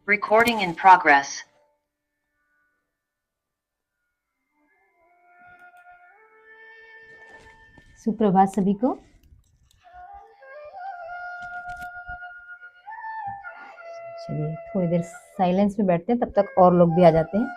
Recording in progress. सुप्रभात सभी को। चलिए थोड़ी देर साइलेंस में बैठते हैं, तब तक और लोग भी आ जाते हैं।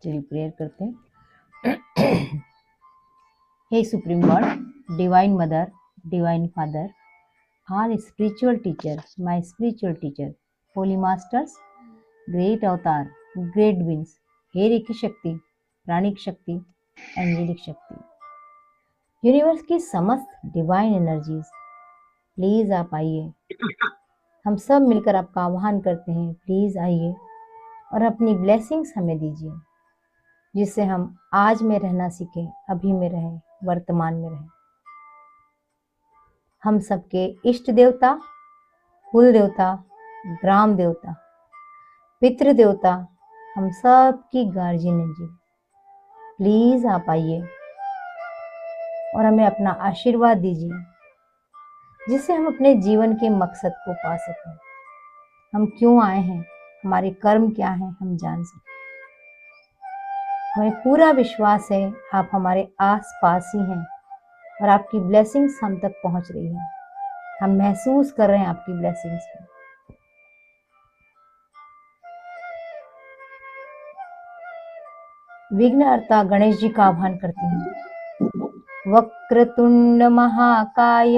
चलिए प्रेयर करते हैं। हे supreme God, divine mother, divine father, our spiritual teacher, my spiritual teacher, holy masters, great avatar, great beings, हे रेकी शक्ति, प्राणिक शक्ति, एंजेलिक शक्ति, यूनिवर्स की समस्त डिवाइन एनर्जीज, प्लीज आप आइए। हम सब मिलकर आपका आह्वान करते हैं, प्लीज आइए और अपनी ब्लेसिंग्स हमें दीजिए, जिससे हम आज में रहना सीखें, अभी में रहें, वर्तमान में रहें। हम सबके इष्ट देवता, कुल देवता, ग्राम देवता, पितृ देवता, हम सब की गार्जियन जी, प्लीज आप आइए और हमें अपना आशीर्वाद दीजिए, जिससे हम अपने जीवन के मकसद को पा सकें। हम क्यों आए हैं, हमारे कर्म क्या हैं, हम जान सकें। हमें पूरा विश्वास है आप हमारे आस पास ही हैं और आपकी ब्लेसिंग्स हम तक पहुंच रही है। हम महसूस कर रहे हैं आपकी ब्लेसिंग्स को। विघ्नहर्ता गणेश जी का आह्वान करती हूँ। वक्रतुंड महाकाय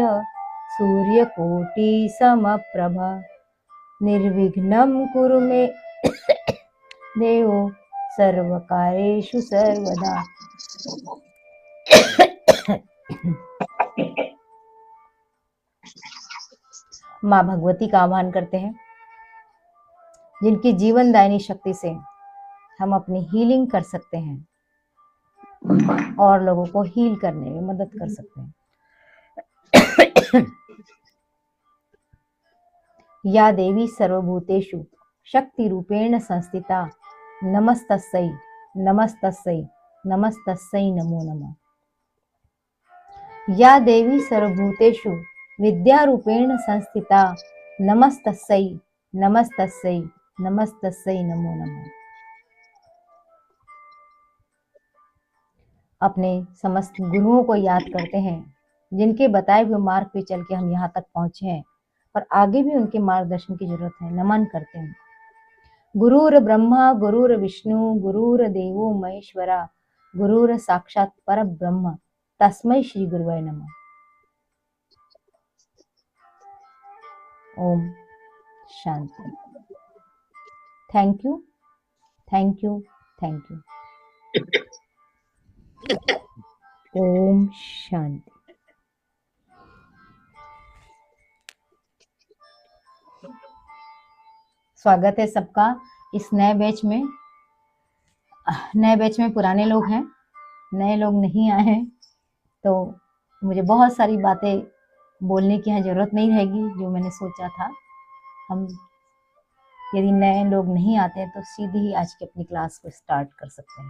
सूर्यकोटि समप्रभ निर्विघ्नं कुरु मे देव सर्वकार्येषु सर्वदा। माँ भगवती का आह्वान करते हैं, जिनकी जीवन दायिनी शक्ति से हम अपनी हीलिंग कर सकते हैं और लोगों को हील करने में मदद कर सकते हैं। या देवी सर्वभूतेषु शक्ति रूपेण संस्थिता नमस्तस्यै नमस्तस्यै नमस्तस्यै नमो नमः। या देवी सर्वभूतेषु विद्यारूपेण संस्थिता नमस्तस्यै नमस्तस्यै नमस्तस्यै नमो नमः। अपने समस्त गुरुओं को याद करते हैं जिनके बताए हुए मार्ग पे चल के हम यहाँ तक पहुंचे हैं और आगे भी उनके मार्गदर्शन की जरूरत है। नमन करते हैं। गुरुर ब्रह्मा गुरुर विष्णु गुरुर देवो महेश्वरा गुरुर साक्षात पर ब्रह्म तस्मै श्री गुरुवे नमः। ओम शांति। Thank you thank you thank you. ओम शांति। स्वागत है सबका इस नए बैच में। पुराने लोग हैं, नए लोग नहीं आए हैं, तो मुझे बहुत सारी बातें बोलने की यहाँ जरूरत नहीं रहेगी जो मैंने सोचा था। हम यदि नए लोग नहीं आते हैं तो सीधे ही आज की अपनी क्लास को स्टार्ट कर सकते हैं।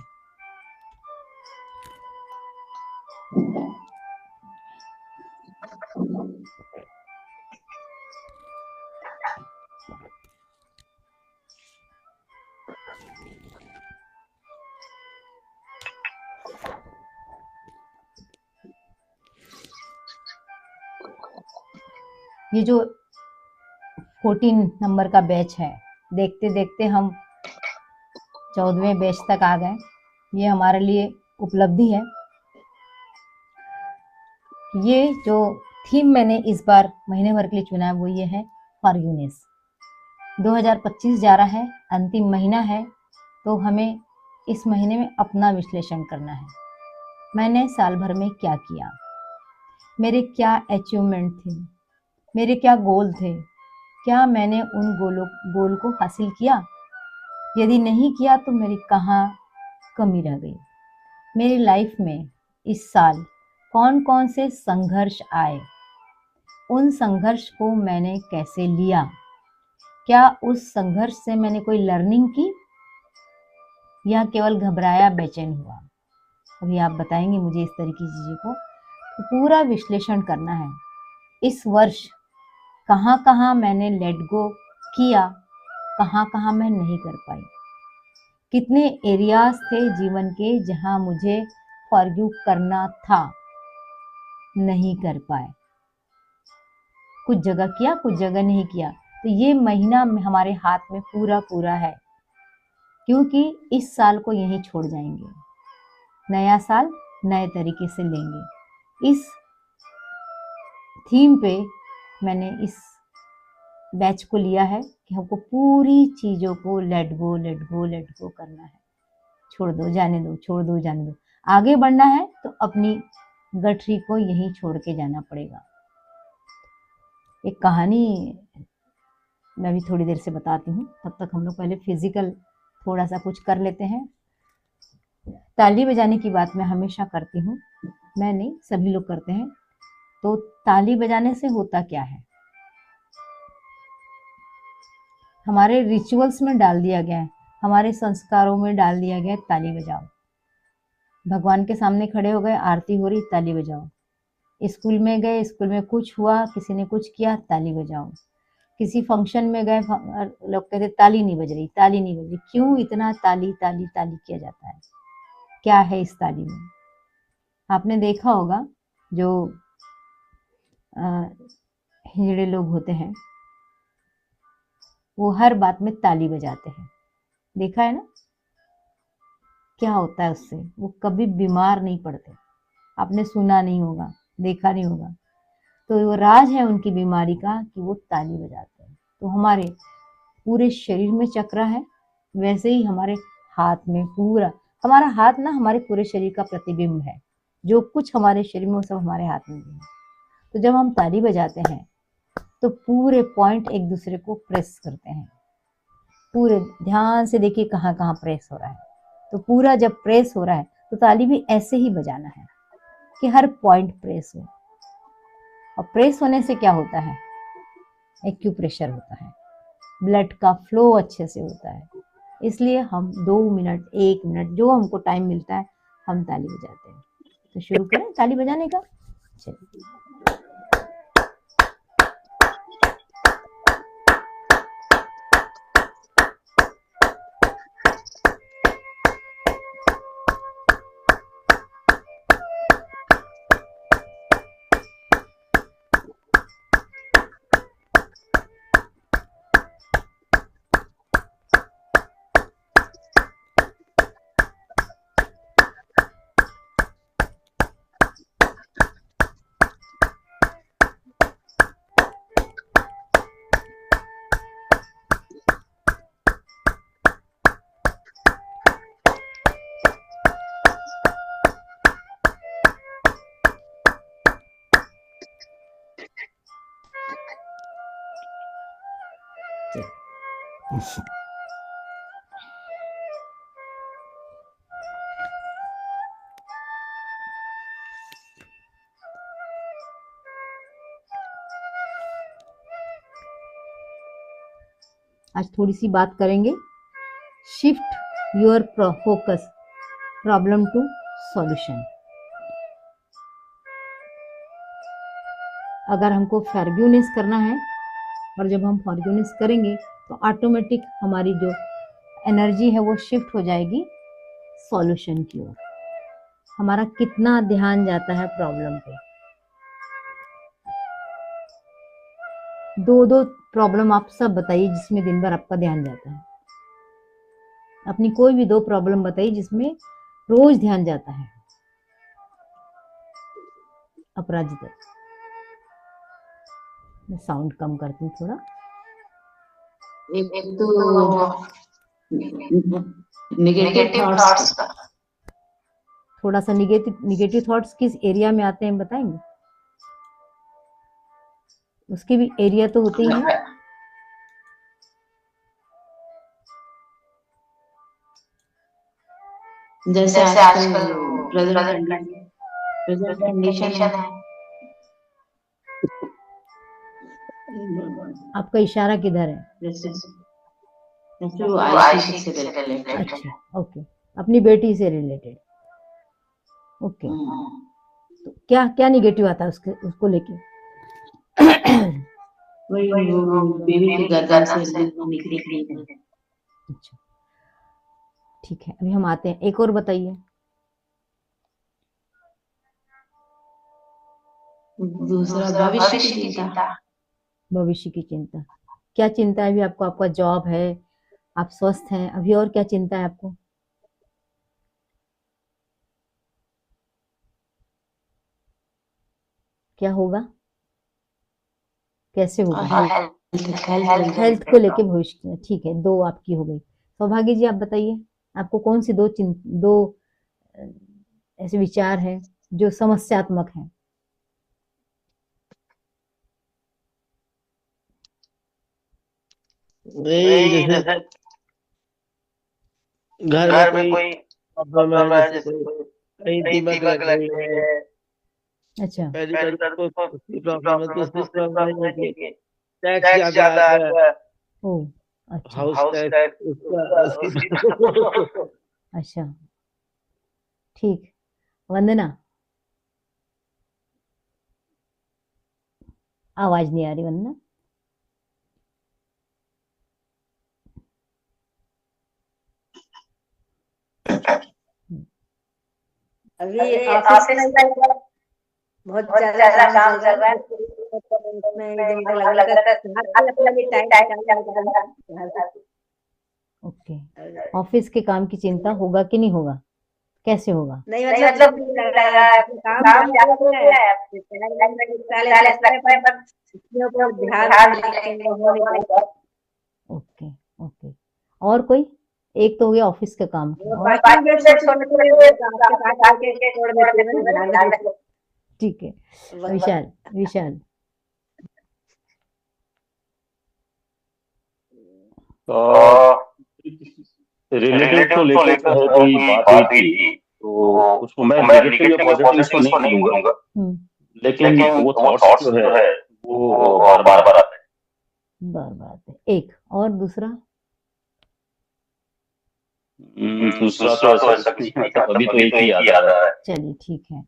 ये जो 14 नंबर का बैच है, देखते देखते हम 14वें बैच तक आ गए। ये हमारे लिए उपलब्धि है। ये जो थीम मैंने इस बार महीने भर के लिए चुना है वो ये है फॉरगिवनेस। 2025 जा रहा है, अंतिम महीना है, तो हमें इस महीने में अपना विश्लेषण करना है। मैंने साल भर में क्या किया, मेरे क्या अचीवमेंट थे, मेरे क्या गोल थे, क्या मैंने उन गोल को हासिल किया, यदि नहीं किया तो मेरी कहाँ कमी रह गई। मेरी लाइफ में इस साल कौन कौन से संघर्ष आए, उन संघर्ष को मैंने कैसे लिया, क्या उस संघर्ष से मैंने कोई लर्निंग की या केवल घबराया बेचैन हुआ। अभी आप बताएंगे मुझे इस तरह की चीज़ों को। तो पूरा विश्लेषण करना है। इस वर्ष कहाँ कहाँ मैंने लेट गो किया, कहाँ कहाँ मैं नहीं कर पाई, कितने एरियाज थे जीवन के जहाँ मुझे फॉरगिव करना था, नहीं कर पाए, कुछ जगह किया कुछ जगह नहीं किया। तो ये महीना हमारे हाथ में पूरा है, क्योंकि इस साल को यहीं छोड़ जाएंगे, नया साल नए तरीके से लेंगे। इस थीम पे मैंने इस बैच को लिया है कि हमको पूरी चीज़ों को लेट गो करना है। छोड़ दो जाने दो, छोड़ दो जाने दो। आगे बढ़ना है तो अपनी गठरी को यहीं छोड़ के जाना पड़ेगा। एक कहानी मैं भी थोड़ी देर से बताती हूँ, तब तक हम लोग पहले फिजिकल थोड़ा सा कुछ कर लेते हैं। ताली बजाने की बात मैं हमेशा करती हूँ, मैं नहीं सभी लोग करते हैं। तो ताली बजाने से होता क्या है, हमारे रिचुअल्स में डाल दिया गया है, हमारे संस्कारों में डाल दिया गया है ताली बजाओ। भगवान के सामने खड़े हो गए, आरती हो रही, ताली बजाओ। स्कूल में गए, स्कूल में कुछ हुआ, किसी ने कुछ किया, ताली बजाओ। किसी फंक्शन में गए, लोग कहते ताली नहीं बज रही, ताली नहीं बज रही। क्यों इतना ताली ताली ताली किया जाता है, क्या है इस ताली में? आपने देखा होगा जो हिजड़े लोग होते हैं वो हर बात में ताली बजाते हैं, देखा है ना? क्या होता है उससे? वो कभी बीमार नहीं पड़ते। आपने सुना नहीं होगा, देखा नहीं होगा। तो वो राज है उनकी बीमारी का कि वो ताली बजाते हैं। तो हमारे पूरे शरीर में चक्र है, वैसे ही हमारे हाथ में पूरा, हमारा हाथ ना हमारे पूरे शरीर का प्रतिबिंब है। जो कुछ हमारे शरीर में वो सब हमारे हाथ में भी है। तो जब हम ताली बजाते हैं तो पूरे पॉइंट एक दूसरे को प्रेस करते हैं। पूरे ध्यान से देखिए कहाँ कहाँ प्रेस हो रहा है। तो पूरा जब प्रेस हो रहा है तो ताली भी ऐसे ही बजाना है कि हर पॉइंट प्रेस हो। और प्रेस होने से क्या होता है? एक्यूप्रेशर होता है, ब्लड का फ्लो अच्छे से होता है। इसलिए हम 2 मिनट 1 मिनट जो हमको टाइम मिलता है हम ताली बजाते हैं। तो शुरू करें ताली बजाने का। चलिए आज थोड़ी सी बात करेंगे shift your focus problem to solution. अगर हमको फॉरगिवनेस करना है और जब हम फॉरगिवनेस करेंगे तो ऑटोमेटिक हमारी जो एनर्जी है वो शिफ्ट हो जाएगी सॉल्यूशन की ओर। हमारा कितना ध्यान जाता है प्रॉब्लम पे। दो दो प्रॉब्लम आप सब बताइए जिसमें दिन भर आपका ध्यान जाता है। अपनी कोई भी दो प्रॉब्लम बताइए जिसमें रोज ध्यान जाता है। अपराजिता, मैं साउंड कम करती हूँ थोड़ा। एक तो नेगेटिव थॉट्स का। थोड़ा सा निगेटिव थॉट्स किस एरिया में आते हैं बताएंगे? उसके भी एरिया तो होते ही हैं। जैसे आजकल प्रेजेंट कंडीशन है। आपका इशारा किधर है? जैसे वो आईसी से रिलेटेड। अच्छा, ओके, अपनी बेटी से रिलेटेड। ओके, तो क्या क्या निगेटिव आता है उसको लेके? वही वो बेबी के गर्दन से निकली है। अच्छा, ठीक है, अभी हम आते हैं, एक और बताइए। दूसरा भविष्य की चिंता। भविष्य की चिंता, क्या चिंता है अभी आपको? आपका जॉब है, आप स्वस्थ हैं, अभी और क्या चिंता है आपको? क्या होगा, कैसे होगा? हेल्थ को लेके भविष्य, ठीक है, दो आपकी हो गई। सौभाग्य जी आप बताइए, आपको कौन सी दो ऐसे विचार हैं जो समस्यात्मक हैं? जैसे घर में कोई प्रॉब्लम है, जैसे कोई कहीं दीमक लग गई है, अच्छा, पेरिफेरल को उसकी प्रॉब्लम है, दूसरी प्रॉब्लम है कि टैक्स ज्यादा आ गया, ओ अच्छा, हाउस टैक्स उसकी अच्छा, ठीक। वंदना, आवाज नहीं आ रही वंदना। अभी ऑफिस में बहुत ज्यादा काम चल रहा है। उसमें अलग अलग टाइम निकालना। ओके, ऑफिस के काम की चिंता होगा कि नहीं होगा, कैसे होगा? नहीं मतलब काम ज्यादा हो गया है, पहले लगता है पर इसके ऊपर ध्यान हो नहीं पाता। ओके ओके, और कोई? एक तो हो गया ऑफिस का काम, और बाकी जो छोड़ देते हैं। ठीक है। विशाल, विशाल, रिलेटिव को लेकर जो है कोई बात हुई थी, तो उसको मैं नेगेटिव या पॉजिटिव इसको नहीं बोलूंगा, लेकिन वो थॉट्स जो है वो बार बार आते हैं। बार बार आते हैं। एक और दूसरा? दूसरा तो ऐसा कुछ नहीं आता, अभी तो एक ही आता है। चलिए ठीक है।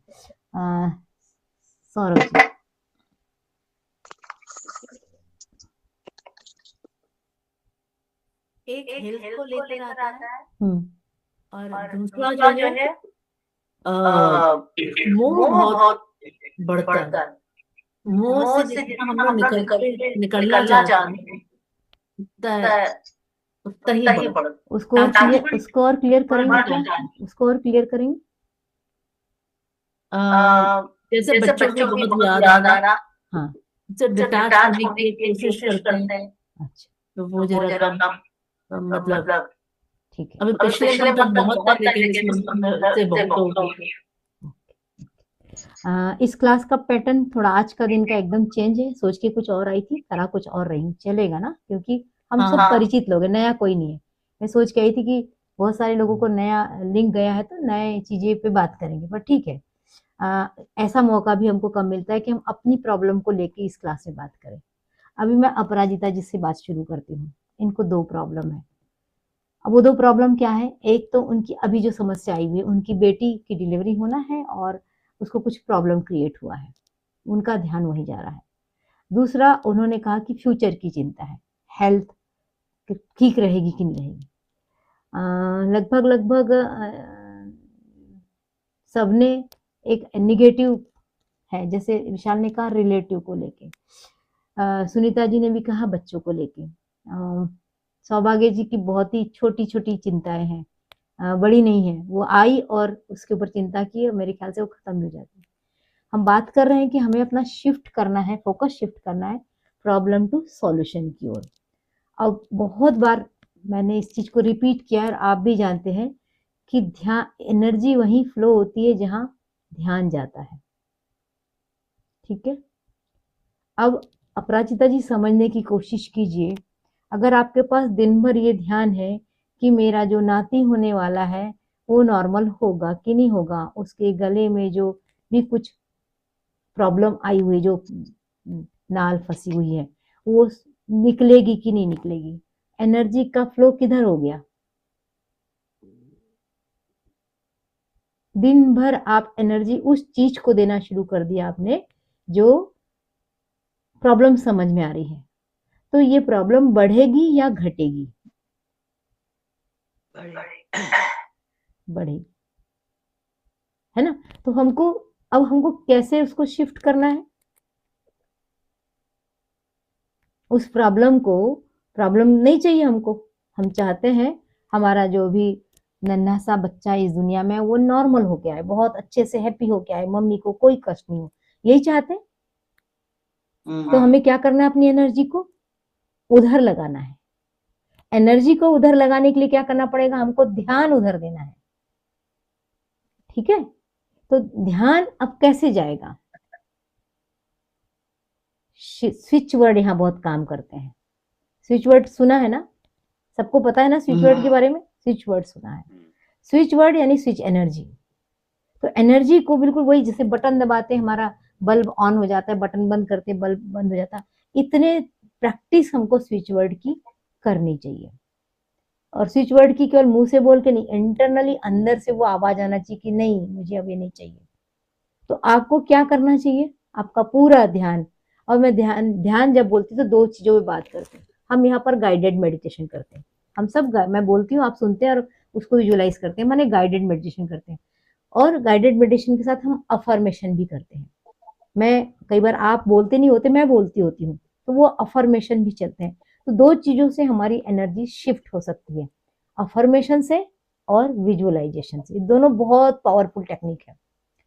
सौरभ जी। एक हेल्थ को लेकर आता है हम्म। और दूसरा जो है मोह बहुत बढ़ता है। मोह से जितना हम लोग निकलना चाहते हैं उतना ही बढ़ता उसको और क्लियर करेंगे क्या? उसको और क्लियर करेंगे? जैसे बच्चों को बहुत याद आना, हाँ। से डिटैच होने की कोशिश करते हैं, अच्छा, तो वो जरा कम मतलब ठीक है। अभी पिछले मंथ तक बहुत था, लेकिन इस मंथ से बहुत हो गया। इस क्लास का पैटर्न थोड़ा आज का दिन का एकदम चेंज है। सोच के कुछ और आई थी, करा कुछ और रही हूँ, चलेगा ना? क्योंकि हम सब परिचित लोग हैं, नया कोई नहीं है। मैं सोच के आई थी कि बहुत सारे लोगों को नया लिंक गया है तो नए चीजें पे बात करेंगे, पर ठीक है। ऐसा मौका भी हमको कम मिलता है कि हम अपनी प्रॉब्लम को लेके इस क्लास में बात करें। अभी मैं अपराजिता जी से बात शुरू करती हूँ। इनको 2 प्रॉब्लम है। अब वो 2 प्रॉब्लम क्या है? एक तो उनकी अभी जो समस्या आई हुई है, उनकी बेटी की डिलीवरी होना है और उसको कुछ प्रॉब्लम क्रिएट हुआ है, उनका ध्यान वहीं जा रहा है। दूसरा, उन्होंने कहा कि फ्यूचर की चिंता है, हेल्थ ठीक रहेगी कि नहीं रहेगी। लगभग सबने एक नेगेटिव है, जैसे विशाल ने कहा रिलेटिव को लेके, सुनीता जी ने भी कहा बच्चों को लेके, सौभाग्य जी की बहुत ही छोटी छोटी चिंताएं हैं, बड़ी नहीं है। वो आई और उसके ऊपर चिंता की, और मेरे ख्याल से वो खत्म हो जाती है। हम बात कर रहे हैं कि हमें अपना शिफ्ट करना है, फोकस शिफ्ट करना है प्रॉब्लम टू सॉल्यूशन की ओर। अब बहुत बार मैंने इस चीज को रिपीट किया, और आप भी जानते हैं कि ध्यान, एनर्जी वहीं फ्लो होती है जहां ध्यान जाता है। ठीक है। अब अपराजिता जी समझने की कोशिश कीजिए, अगर आपके पास दिन भर ये ध्यान है कि मेरा जो नाती होने वाला है वो नॉर्मल होगा कि नहीं होगा, उसके गले में जो भी कुछ प्रॉब्लम आई हुई, जो नाल फंसी हुई है, वो निकलेगी कि नहीं निकलेगी, एनर्जी का फ्लो किधर हो गया। दिन भर आप एनर्जी उस चीज को देना शुरू कर दिया आपने जो प्रॉब्लम समझ में आ रही है, तो ये प्रॉब्लम बढ़ेगी या घटेगी? बढ़ेगी, है ना? तो हमको कैसे उसको शिफ्ट करना है? उस प्रॉब्लम नहीं चाहिए हमको। हम चाहते हैं हमारा जो भी नन्हा सा बच्चा इस दुनिया में वो नॉर्मल हो गया है, बहुत अच्छे से हैप्पी हो गया है, मम्मी को कोई कष्ट नहीं हो, यही चाहते हैं। तो हमें क्या करना है? अपनी एनर्जी को उधर लगाना है। एनर्जी को उधर लगाने के लिए क्या करना पड़ेगा? हमको ध्यान उधर देना है। ठीक है। तो ध्यान अब कैसे जाएगा? स्विच वर्ड यहाँ बहुत काम करते हैं। स्विच वर्ड सुना है ना? सबको पता है ना स्विच वर्ड के बारे में? स्विच वर्ड सुना है। स्विच वर्ड यानी स्विच एनर्जी। तो एनर्जी को बिल्कुल वही, जैसे बटन दबाते हमारा बल्ब ऑन हो जाता है, बटन बंद करते बल्ब बंद हो जाता है, इतने प्रैक्टिस हमको स्विच वर्ड की करनी चाहिए। और स्विच वर्ड की केवल मुंह से बोल के नहीं, इंटरनली अंदर से वो आवाज आना चाहिए कि नहीं, मुझे अब ये नहीं चाहिए। तो आपको क्या करना चाहिए? आपका पूरा ध्यान, और मैं ध्यान जब बोलती हूँ तो 2 चीजों पे बात करते हैं। हम यहाँ पर गाइडेड मेडिटेशन करते हैं, हम सब मैं बोलती हूँ आप सुनते हैं और उसको विजुअलाइज करते हैं, माने गाइडेड मेडिटेशन करते हैं। और गाइडेड मेडिटेशन के साथ हम अफर्मेशन भी करते हैं। मैं कई बार, आप बोलते नहीं होते, मैं बोलती होती हूँ, तो वो अफर्मेशन भी चलते हैं। तो 2 चीजों से हमारी एनर्जी शिफ्ट हो सकती है, अफर्मेशन से और विजुअलाइजेशन से। दोनों बहुत पावरफुल टेक्निक है,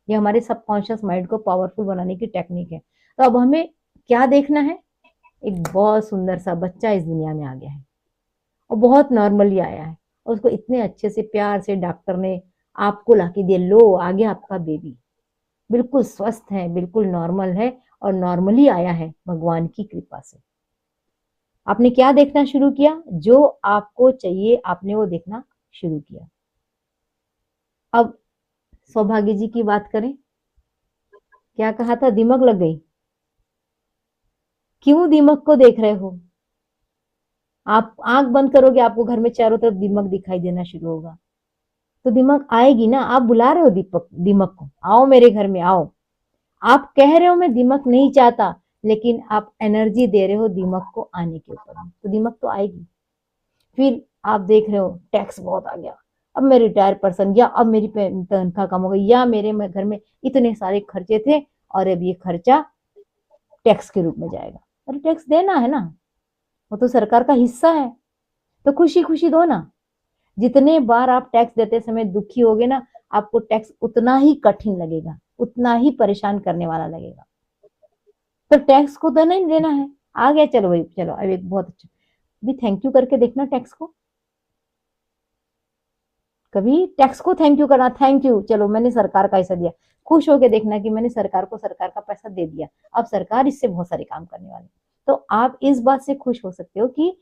ये हमारे सबकॉन्शियस माइंड को पावरफुल बनाने की टेक्निक है। तो अब हमें क्या देखना है? एक बहुत सुंदर सा बच्चा इस दुनिया में आ गया है, और बहुत नॉर्मली आया है, और उसको इतने अच्छे से प्यार से डॉक्टर ने आपको लाके दिया, लो आ गया आपका बेबी, बिल्कुल स्वस्थ है, बिल्कुल नॉर्मल है, और नॉर्मली आया है भगवान की कृपा से। आपने क्या देखना शुरू किया? जो आपको चाहिए आपने वो देखना शुरू किया। अब सौभाग्य जी की बात करें, क्या कहा था? दिमक लग गई। क्यों दिमक को देख रहे हो? आप आंख बंद करोगे, आपको घर में चारों तरफ दिमक दिखाई देना शुरू होगा, तो दिमक आएगी ना। आप बुला रहे हो दिमक को, आओ मेरे घर में आओ। आप कह रहे हो मैं दीमक नहीं चाहता, लेकिन आप एनर्जी दे रहे हो दीमक को आने के ऊपर, तो दीमक तो आएगी। फिर आप देख रहे हो टैक्स बहुत आ गया, अब मैं रिटायर पर्सन, या अब मेरी तनख्वाह कम हो गई, या मेरे घर में इतने सारे खर्चे थे और अब ये खर्चा टैक्स के रूप में जाएगा। अरे टैक्स देना है ना, वो तो सरकार का हिस्सा है, तो खुशी खुशी दो ना। जितने बार आप टैक्स देते समय दुखी होगे ना, आपको टैक्स उतना ही कठिन लगेगा, उतना ही परेशान करने वाला लगेगा। तो टैक्स को देना ही देना है। आ गया, चलो भाई, चलो अब एक बहुत अच्छा भी थैंक यू करके देखना टैक्स को। कभी टैक्स को थैंक यू करना, थैंक यू, चलो मैंने सरकार का ऐसा दिया, खुश होके देखना कि मैंने सरकार को सरकार का पैसा दे दिया, अब सरकार इससे बहुत सारे काम करने वाली। तो आप इस बात से खुश हो सकते हो कि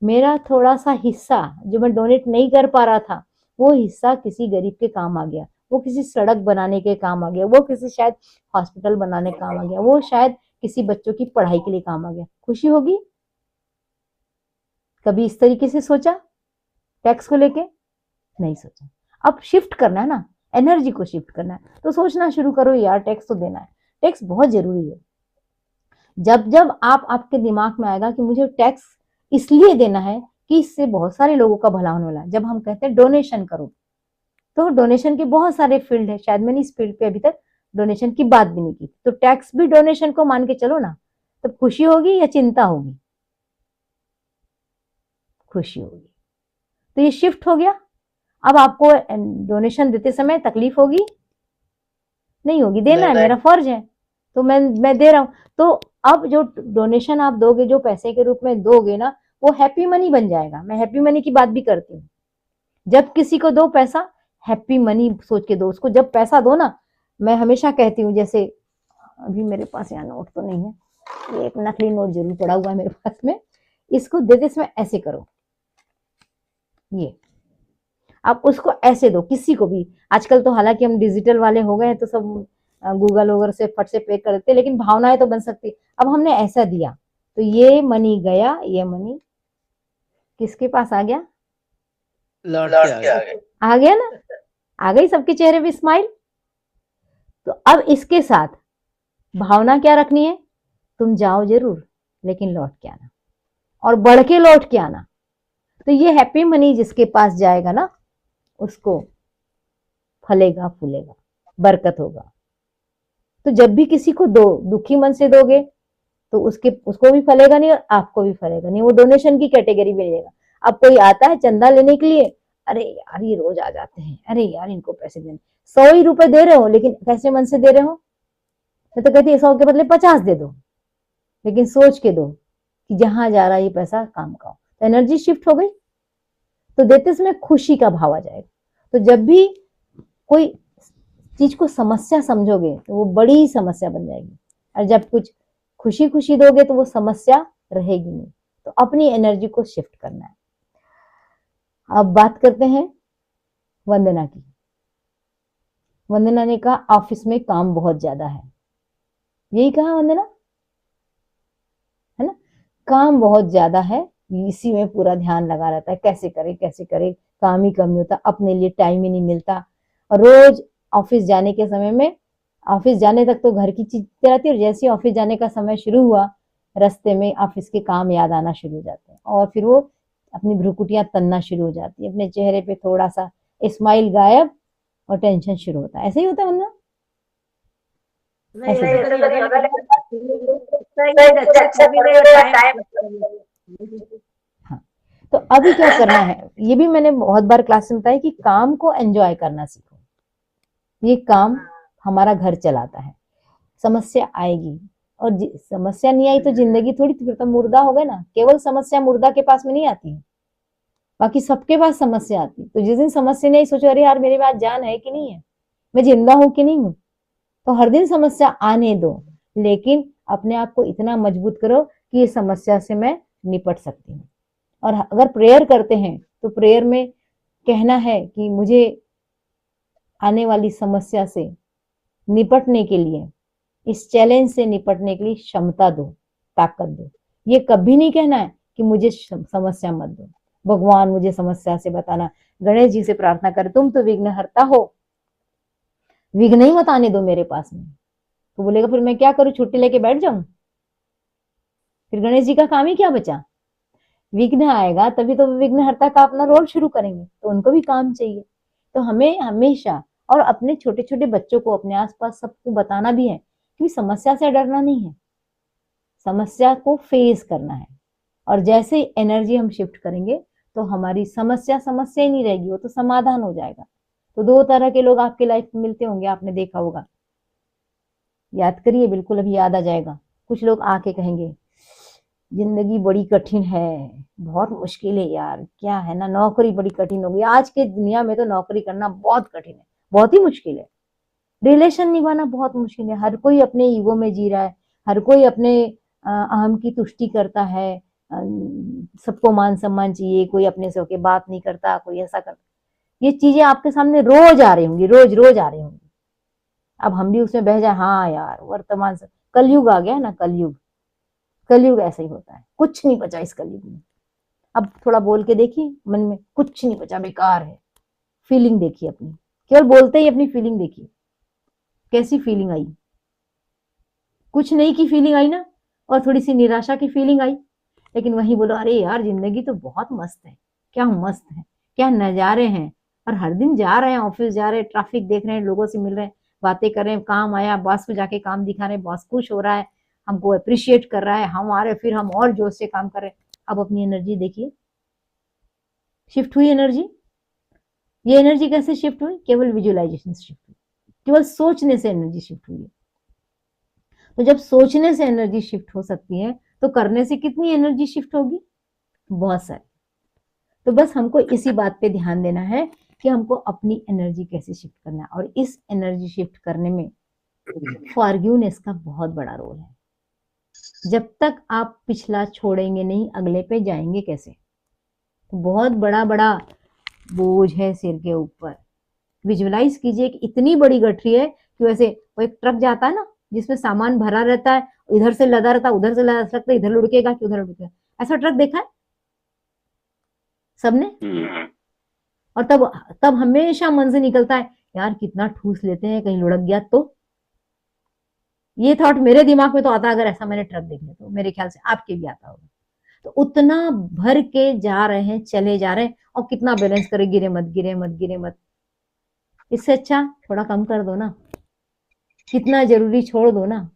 मेरा थोड़ा सा हिस्सा जो मैं डोनेट नहीं कर पा रहा था, वो हिस्सा किसी गरीब के काम आ गया, वो किसी सड़क बनाने के काम आ गया, वो किसी शायद हॉस्पिटल बनाने काम आ गया, वो शायद किसी बच्चों की पढ़ाई के लिए काम आ गया। खुशी होगी? कभी इस तरीके से सोचा टैक्स को लेके? नहीं सोचा। अब शिफ्ट करना है ना, एनर्जी को शिफ्ट करना है, तो सोचना शुरू करो यार टैक्स तो देना है, टैक्स बहुत जरूरी है। जब जब आपके दिमाग में आएगा कि मुझे टैक्स इसलिए देना है कि इससे बहुत सारे लोगों का भला होने वाला है। जब हम कहते हैं डोनेशन करो, तो डोनेशन के बहुत सारे फील्ड है, शायद मैंने इस फील्ड पे अभी तक डोनेशन की बात भी नहीं की, तो टैक्स भी डोनेशन को मान के चलो ना, तब खुशी होगी या चिंता होगी? खुशी होगी। तो ये शिफ्ट हो गया। अब आपको डोनेशन देते समय तकलीफ होगी? नहीं होगी, देना है, मेरा फर्ज है, तो मैं दे रहा हूं। तो अब जो डोनेशन आप दोगे, जो पैसे के रूप में दोगे ना, वो हैप्पी मनी बन जाएगा। मैं हैप्पी मनी की बात भी करती हूँ। जब किसी को दो पैसा, हैप्पी मनी सोच के दो उसको। जब पैसा दो ना, मैं हमेशा कहती हूँ, जैसे अभी मेरे पास यहाँ नोट तो नहीं है, ये एक नकली नोट जरूर पड़ा हुआ है मेरे पास में, इसको देते समय ऐसे करो, ये आप उसको ऐसे दो किसी को भी। आजकल तो हालांकि हम डिजिटल वाले हो गए हैं, तो सब गूगल वगैरह से फट से पे कर देते, लेकिन भावनाएं तो बन सकती। अब हमने ऐसा दिया तो ये मनी गया, ये मनी किसके पास आ गया? लौट के आ गया ना, आ गई सबके चेहरे पे स्माइल। तो अब इसके साथ भावना क्या रखनी है? तुम जाओ जरूर, लेकिन लौट के आना, और बढ़ के लौट के आना। तो ये हैप्पी मनी जिसके पास जाएगा ना, उसको फलेगा फूलेगा, बरकत होगा। तो जब भी किसी को दो, दुखी मन से दोगे तो उसको भी फलेगा नहीं और आपको भी फलेगा नहीं, वो डोनेशन की कैटेगरी में रहेगा। अब कोई आता है चंदा लेने के लिए, अरे यार ये रोज आ जाते हैं, अरे यार इनको पैसे देने, 100 ही रुपए दे रहे हो, लेकिन कैसे मन से दे रहे हो? मैं तो कहती है 100 के बदले 50 दे दो, लेकिन सोच के दो कि जहां जा रहा है ये पैसा काम का हो। तो एनर्जी शिफ्ट हो गई, तो देते समय खुशी का भाव आ जाएगा। तो जब भी कोई चीज को समस्या समझोगे तो वो बड़ी समस्या बन जाएगी, और जब कुछ खुशी खुशी दोगे तो वो समस्या रहेगी नहीं। तो अपनी एनर्जी को शिफ्ट करना है। अब बात करते हैं वंदना की। वंदना ने कहा ऑफिस में काम बहुत ज्यादा है, यही कहा वंदना, है ना? काम बहुत ज्यादा है, इसी में पूरा ध्यान लगा रहता है, कैसे करे कैसे करे, काम ही कम नहीं होता, अपने लिए टाइम ही नहीं मिलता। रोज ऑफिस जाने के समय में, ऑफिस जाने तक तो घर की चीजें रहती है, और जैसे ही ऑफिस जाने का समय शुरू हुआ, रास्ते में ऑफिस के काम याद आना शुरू हो जाते हैं, और फिर वो अपनी भ्रुकुटियां तनना शुरू हो जाती है, अपने चेहरे पे थोड़ा सा स्माइल गायब और टेंशन शुरू होता है। ऐसे ही होता है वरना हाँ। तो अभी क्या करना है, ये भी मैंने बहुत बार क्लास में बताया कि काम को एंजॉय करना सीखो। ये काम हमारा घर चलाता है, समस्या आएगी, और समस्या नहीं आई तो जिंदगी थोड़ी, फिर तो मुर्दा हो गए ना। केवल समस्या मुर्दा के पास में नहीं आती है, बाकी सबके पास समस्या आती है। तो जिस दिन समस्या नहीं, सोचो अरे यार मेरे पास जान है कि नहीं है, मैं जिंदा हूं कि नहीं हूं। तो हर दिन समस्या आने दो, लेकिन अपने आप को इतना मजबूत करो कि ये समस्या से मैं निपट सकती हूँ। और अगर प्रेयर करते हैं तो प्रेयर में कहना है कि मुझे आने वाली समस्या से निपटने के लिए, इस चैलेंज से निपटने के लिए क्षमता दो, ताकत दो। ये कभी नहीं कहना है कि मुझे समस्या मत दो, भगवान मुझे समस्या से बताना। गणेश जी से प्रार्थना कर, तुम तो विघ्न हरता हो, विघ्न ही मत आने दो मेरे पास में। तो बोलेगा फिर मैं क्या करूं, छुट्टी लेके बैठ जाऊं? फिर गणेश जी का काम ही क्या बचा? विघ्न आएगा तभी तो विघ्नहर्ता का अपना रोल शुरू करेंगे, तो उनको भी काम चाहिए। तो हमें हमेशा और अपने छोटे छोटे बच्चों को, अपने आसपास सबको बताना भी है कि समस्या से डरना नहीं है, समस्या को फेस करना है। और जैसे एनर्जी हम शिफ्ट करेंगे तो हमारी समस्या समस्या ही नहीं रहेगी, वो तो समाधान हो जाएगा। तो दो तरह के लोग आपके लाइफ में मिलते होंगे, आपने देखा होगा, याद करिए, बिल्कुल अभी याद आ जाएगा। कुछ लोग आके कहेंगे जिंदगी बड़ी कठिन है, बहुत मुश्किल है यार, क्या है ना, नौकरी बड़ी कठिन हो गई, आज के दुनिया में तो नौकरी करना बहुत कठिन है, बहुत ही मुश्किल है, रिलेशन निभाना बहुत मुश्किल है, हर कोई अपने ईगो में जी रहा है, हर कोई अपने अहम की तुष्टि करता है, सबको मान सम्मान चाहिए, कोई अपने से होके बात नहीं करता, कोई ऐसा करता। ये चीजें आपके सामने रोज आ रही होंगी, रोज रोज आ रही होंगी। अब हम भी उसमें बह जाए, हाँ यार वर्तमान से कलयुग आ गया ना, कलयुग, कलयुग ऐसा ही होता है, कुछ नहीं बचा इस कलयुग में। अब थोड़ा बोल के देखिए मन में, कुछ नहीं बचा, बेकार है। फीलिंग देखिए अपनी, केवल बोलते ही अपनी फीलिंग देखिए, कैसी फीलिंग आई, कुछ नहीं की फीलिंग आई ना, और थोड़ी सी निराशा की फीलिंग आई। लेकिन वही बोलो, अरे यार जिंदगी तो बहुत मस्त है, क्या मस्त है, क्या नजारे हैं, और हर दिन जा रहे हैं, ऑफिस जा रहे हैं, ट्रैफिक देख रहे हैं, लोगों से मिल रहे हैं, बातें कर रहे हैं, काम आया, बॉस को जाके काम दिखा रहे हैं, बॉस खुश हो रहा है, हमको अप्रिशिएट कर रहा है, हम आ रहे, फिर हम और जोर से काम कर रहे हैं। अब अपनी एनर्जी देखिए, शिफ्ट हुई एनर्जी। ये एनर्जी कैसे शिफ्ट हुई? केवल विजुअलाइजेशन शिफ्ट हुई, केवल सोचने से एनर्जी शिफ्ट हुई है। तो जब सोचने से एनर्जी शिफ्ट हो सकती है तो करने से कितनी एनर्जी शिफ्ट होगी? बहुत सारी। तो बस हमको इसी बात पे ध्यान देना है कि हमको अपनी एनर्जी कैसे शिफ्ट करना है, और इस एनर्जी शिफ्ट करने में फॉरगिवनेस का बहुत बड़ा रोल है। जब तक आप पिछला छोड़ेंगे नहीं, अगले पे जाएंगे कैसे? तो बहुत बड़ा बड़ा बोझ है सिर के ऊपर। विजुअलाइज कीजिए कि इतनी बड़ी गठरी है कि वैसे वो एक ट्रक जाता है ना, जिसमें सामान भरा रहता है, इधर से लदा रहता है, उधर से लदा रहता है, इधर लुढ़केगा कि उधर लुढ़केगा, ऐसा ट्रक देखा है सबने? और तब हमेशा मन से निकलता है, यार कितना ठूस लेते हैं, कहीं लुढ़क गया तो। ये थॉट मेरे दिमाग में तो आता है, अगर ऐसा मैंने ट्रक देख लिया तो। मेरे ख्याल से आपके भी आता होगा। तो उतना भर के जा रहे हैं, चले जा रहे हैं, और कितना बैलेंस करे, गिरे मत, गिरे मत, गिरे मत। इससे अच्छा थोड़ा कम कर दो ना, कितना जरूरी छोड़ दो ना।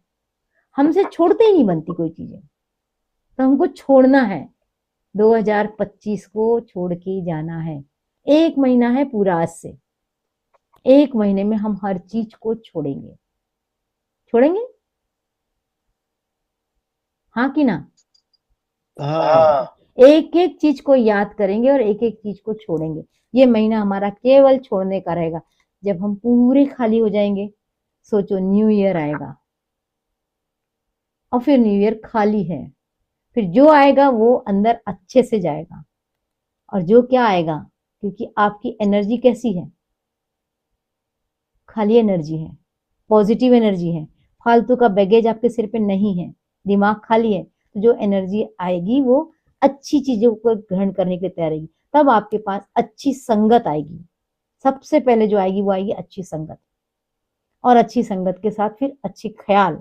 हमसे छोड़ते ही नहीं बनती कोई चीजें, तो हमको छोड़ना है। 2025 को छोड़ के जाना है। 1 महीना है पूरा आज से, 1 महीने में हम हर चीज को छोड़ेंगे। छोड़ेंगे, हाँ कि ना? हाँ, एक एक चीज को याद करेंगे और एक एक चीज को छोड़ेंगे। ये महीना हमारा केवल छोड़ने का रहेगा। जब हम पूरे खाली हो जाएंगे, सोचो न्यू ईयर आएगा, और फिर न्यू ईयर खाली है, फिर जो आएगा वो अंदर अच्छे से जाएगा। और जो क्या आएगा, क्योंकि आपकी एनर्जी कैसी है? खाली एनर्जी है, पॉजिटिव एनर्जी है, फालतू का बैगेज आपके सिर पे नहीं है, दिमाग खाली है। तो जो एनर्जी आएगी वो अच्छी चीजों को ग्रहण करने के लिए तैयार रहेगी। तब आपके पास अच्छी संगत आएगी। सबसे पहले जो आएगी वो आएगी अच्छी संगत, और अच्छी संगत के साथ फिर अच्छे ख्याल,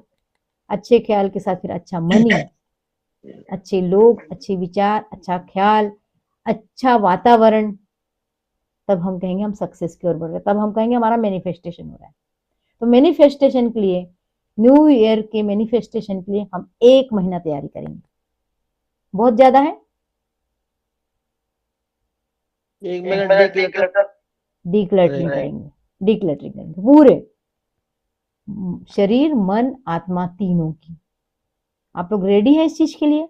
अच्छे ख्याल के साथ फिर अच्छा मनी, अच्छे लोग, अच्छे विचार, अच्छा ख्याल, अच्छा वातावरण। तब हम कहेंगे हम सक्सेस की ओर बढ़ रहे हैं, तब हम कहेंगे हमारा मैनिफेस्टेशन हो रहा है। तो मैनिफेस्टेशन के लिए, न्यू ईयर के मैनिफेस्टेशन के लिए हम 1 महीना तैयारी करेंगे। बहुत ज्यादा है? 1 मिनट डिक्लटरिंग करेंगे, डिक्लटरिंग करेंगे पूरे शरीर, मन, आत्मा तीनों की। आप लोग रेडी है इस चीज के लिए?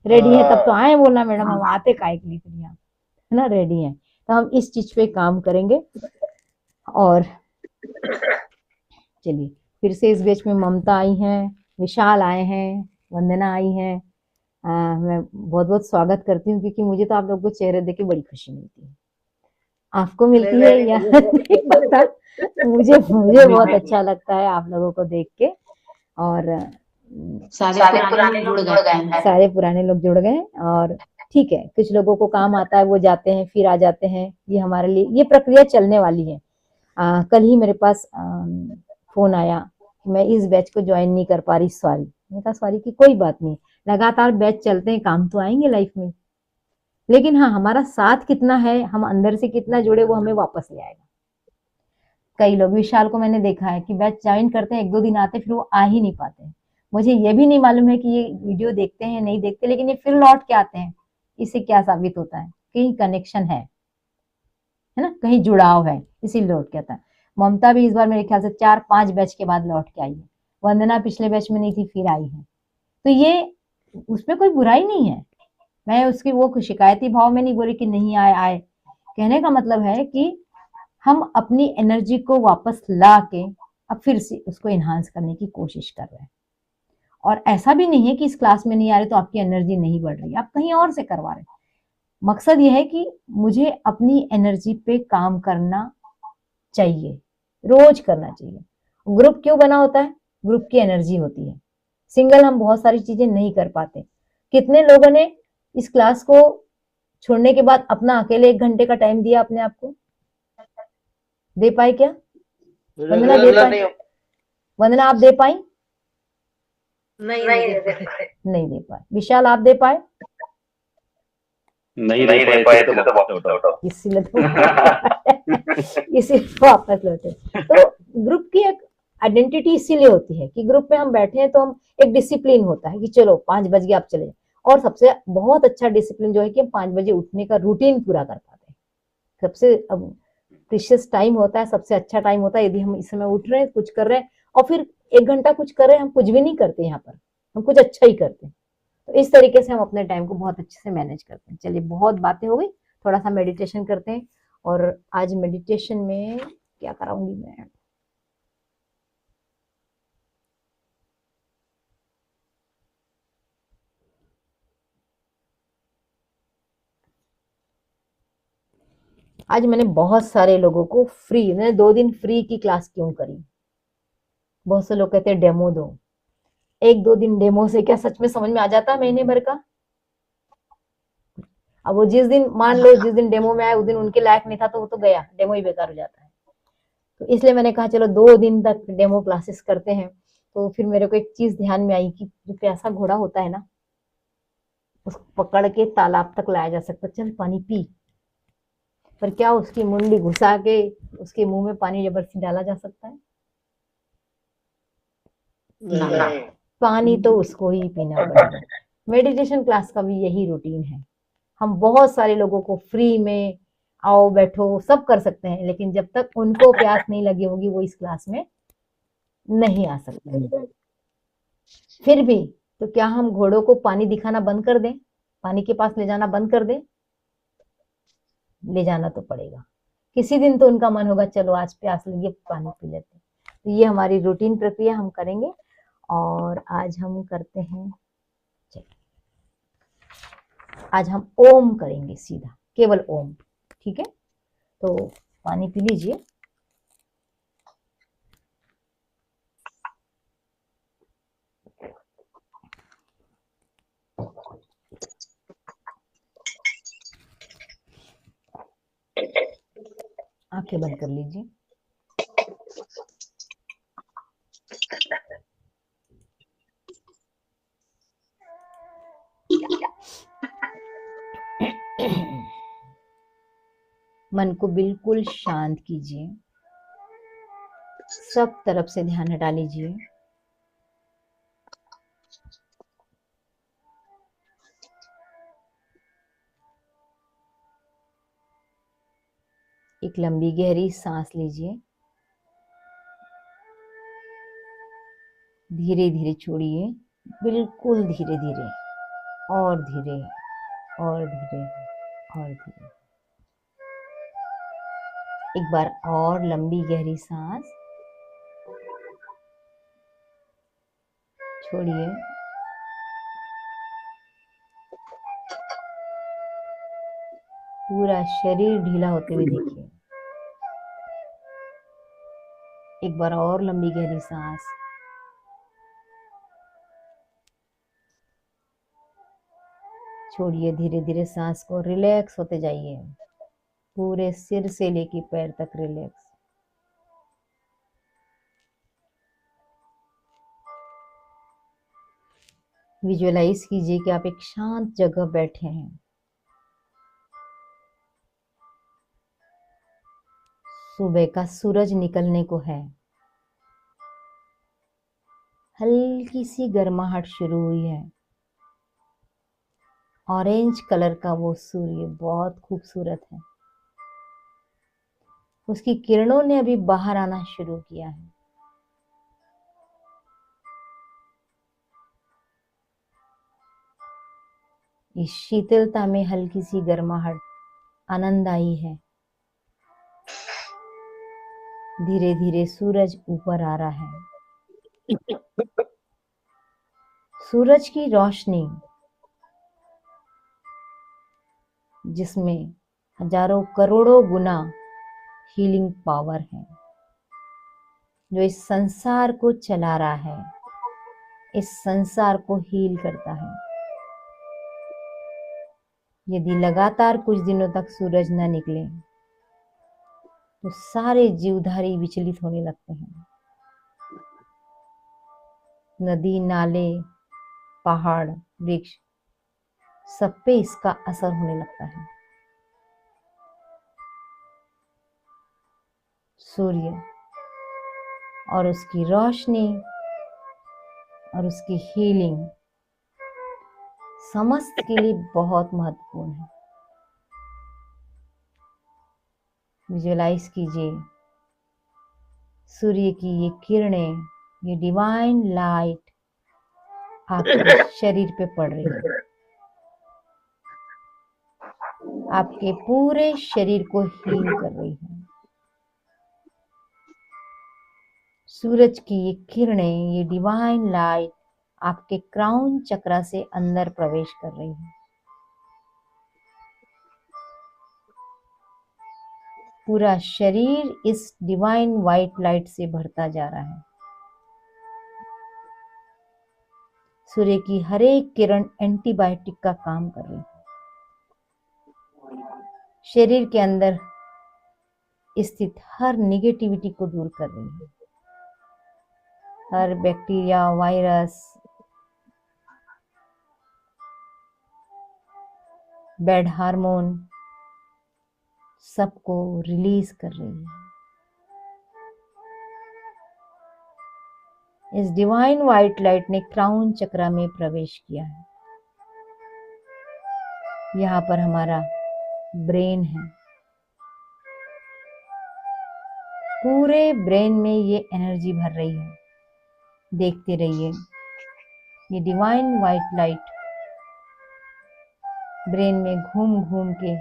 रेडी है तब तो आए बोलना, मैडम हम आते काहे के लिए, फिर यहाँ है ना, रेडी है। तो हम इस चीज पे काम करेंगे। और चलिए, फिर से इस बैच में ममता आई हैं, विशाल आए हैं, वंदना आई है। मैं बहुत बहुत स्वागत करती हूँ, क्योंकि मुझे तो आप लोगों को चेहरे देख के बड़ी खुशी मिलती है। आपको मिलती है या नहीं पता, मुझे बहुत अच्छा लगता है आप लोगों को देख के। और सारे पुराने लोग जुड़ गए हैं। सारे पुराने लोग जुड़ गए। और ठीक है, कुछ लोगों को काम आता है, वो जाते हैं फिर आ जाते हैं। ये हमारे लिए ये प्रक्रिया चलने वाली है। कल ही मेरे पास फोन आया, कि मैं इस बैच को ज्वाइन नहीं कर पा रही, सॉरी। मैंने कहा सॉरी की कोई बात नहीं, लगातार बैच चलते हैं, काम तो आएंगे लाइफ में, लेकिन हाँ हमारा साथ कितना है, हम अंदर से कितना जुड़े, वो हमें वापस ले आएगा। कई लोग, विशाल को मैंने देखा है कि बैच ज्वाइन करते हैं, 1-2 दिन आते, फिर वो आ ही नहीं पाते हैं। मुझे ये भी नहीं मालूम है कि ये वीडियो देखते हैं नहीं देखते, लेकिन ये फिर लौट के आते हैं। इससे क्या साबित होता है? कहीं कनेक्शन है ना, कहीं जुड़ाव है, इसीलिए लौट के आता है। ममता भी इस बार मेरे ख्याल से 4-5 बैच के बाद लौट के आई है। वंदना पिछले बैच में नहीं थी, फिर आई है। तो ये, उसमें कोई बुराई नहीं है, मैं उसकी वो शिकायती भाव में नहीं बोली कि नहीं आए आए। कहने का मतलब है कि हम अपनी एनर्जी को वापस ला के अब फिर से उसको एनहांस करने की कोशिश कर रहे हैं। और ऐसा भी नहीं है कि इस क्लास में नहीं आ रहे तो आपकी एनर्जी नहीं बढ़ रही, आप कहीं और से करवा रहे हैं। मकसद यह है कि मुझे अपनी एनर्जी पे काम करना चाहिए, रोज करना चाहिए। ग्रुप क्यों बना होता है? ग्रुप की एनर्जी होती है। सिंगल हम बहुत सारी चीजें नहीं कर पाते। कितने लोगों ने इस क्लास को छोड़ने के बाद अपना अकेले 1 घंटे का टाइम दिया अपने आप को? दे पाए क्या? वंदना दे पाई? वंदना आप दे पाई? नहीं नहीं दे पाए। विशाल आप दे पाए? नहीं दे पाए थे तो वापस लौटा। इसीलिए वापस लौटे। तो ग्रुप की एक आइडेंटिटी इसीलिए होती है कि ग्रुप में हम बैठे हैं तो हम, एक डिसिप्लिन होता है कि चलो 5 बज गए आप चले। और सबसे बहुत अच्छा डिसिप्लिन जो है कि हम 5 बजे उठने का रूटीन पूरा कर पाते हैं। सबसे अब प्रीशियस टाइम होता है, सबसे अच्छा टाइम होता है यदि हम इस समय उठ रहे हैं, कुछ कर रहे हैं और फिर 1 घंटा कुछ कर रहे हैं। हम कुछ भी नहीं करते यहाँ पर, हम कुछ अच्छा ही करते हैं। तो इस तरीके से हम अपने टाइम को बहुत अच्छे से मैनेज करते हैं। चलिए, बहुत बातें हो गई, थोड़ा सा मेडिटेशन करते हैं। और आज मेडिटेशन में क्या कराऊंगी मैं? आज मैंने बहुत सारे लोगों को फ्री, मैंने 2 दिन फ्री की क्लास क्यों करी? बहुत से लोग कहते हैं डेमो दो। 1-2 दिन डेमो से क्या सच में समझ में आ जाता है महीने भर का? अब वो जिस दिन, मान लो जिस दिन डेमो में आया उस दिन उनके लायक नहीं था तो वो तो गया, डेमो ही बेकार हो जाता है। तो इसलिए मैंने कहा चलो 2 दिन तक डेमो क्लासेस करते हैं। तो फिर मेरे को एक चीज ध्यान में आई कि जो प्यासा घोड़ा होता है ना, उसको पकड़ के तालाब तक लाया जा सकता, चल पानी पी, पर क्या उसकी मुंडी घुसा के उसके मुंह में पानी जबरदस्ती डाला जा सकता है? नहीं। पानी तो उसको ही पीना पड़ेगा। मेडिटेशन क्लास का भी यही रूटीन है। हम बहुत सारे लोगों को फ्री में आओ बैठो सब कर सकते हैं, लेकिन जब तक उनको प्यास नहीं लगी होगी वो इस क्लास में नहीं आ सकते। फिर भी तो क्या हम घोड़ों को पानी दिखाना बंद कर दें, पानी के पास ले जाना बंद कर दें? ले जाना तो पड़ेगा। किसी दिन तो उनका मन होगा चलो आज प्यास लगी पानी पी लेते हैं। तो ये हमारी रूटीन प्रक्रिया हम करेंगे। और आज हम करते हैं, आज हम ओम करेंगे, सीधा केवल ओम। ठीक है, तो पानी पी लीजिए। आंखें बंद कर लीजिए। मन को बिल्कुल शांत कीजिए, सब तरफ से ध्यान हटा लीजिए। एक लंबी गहरी सांस लीजिए, धीरे धीरे छोड़िए, बिल्कुल धीरे धीरे, और धीरे और धीरे और धीरे। एक बार और लंबी गहरी सांस, छोड़िए, पूरा शरीर ढीला होते हुए देखिए। एक बार और लंबी गहरी सांस, छोड़िए, धीरे धीरे सांस को रिलैक्स होते जाइए, पूरे सिर से लेके पैर तक रिलैक्स। विजुअलाइज कीजिए कि आप एक शांत जगह बैठे हैं। सुबह का सूरज निकलने को है। हल्की सी गर्माहट शुरू हुई है। ऑरेंज कलर का वो सूर्य बहुत खूबसूरत है। उसकी किरणों ने अभी बाहर आना शुरू किया है। इस शीतलता में हल्की सी गर्माहट आनंददायी है। धीरे धीरे सूरज ऊपर आ रहा है। सूरज की रोशनी जिसमें हजारों करोड़ों गुना हीलिंग पावर है, जो इस संसार को चला रहा है, इस संसार को हील करता है। यदि लगातार कुछ दिनों तक सूरज न निकले तो सारे जीवधारी विचलित होने लगते हैं। नदी, नाले, पहाड़, वृक्ष सब पे इसका असर होने लगता है। सूर्य और उसकी रोशनी और उसकी हीलिंग समस्त के लिए बहुत महत्वपूर्ण है। विजुअलाइज कीजिए सूर्य की ये किरणें, ये डिवाइन लाइट आपके शरीर पे पड़ रही है, आपके पूरे शरीर को हील कर रही है। सूरज की ये किरणें, ये डिवाइन लाइट आपके क्राउन चक्रा से अंदर प्रवेश कर रही है। पूरा शरीर इस डिवाइन व्हाइट लाइट से भरता जा रहा है। सूर्य की हर एक किरण एंटीबायोटिक का काम कर रही है। शरीर के अंदर स्थित हर निगेटिविटी को दूर कर रही है। हर बैक्टीरिया, वायरस, बैड हार्मोन सबको रिलीज कर रही है। इस डिवाइन व्हाइट लाइट ने क्राउन चक्रा में प्रवेश किया है। यहाँ पर हमारा ब्रेन है। पूरे ब्रेन में ये एनर्जी भर रही है। देखते रहिए, ये डिवाइन व्हाइट लाइट ब्रेन में घूम घूम के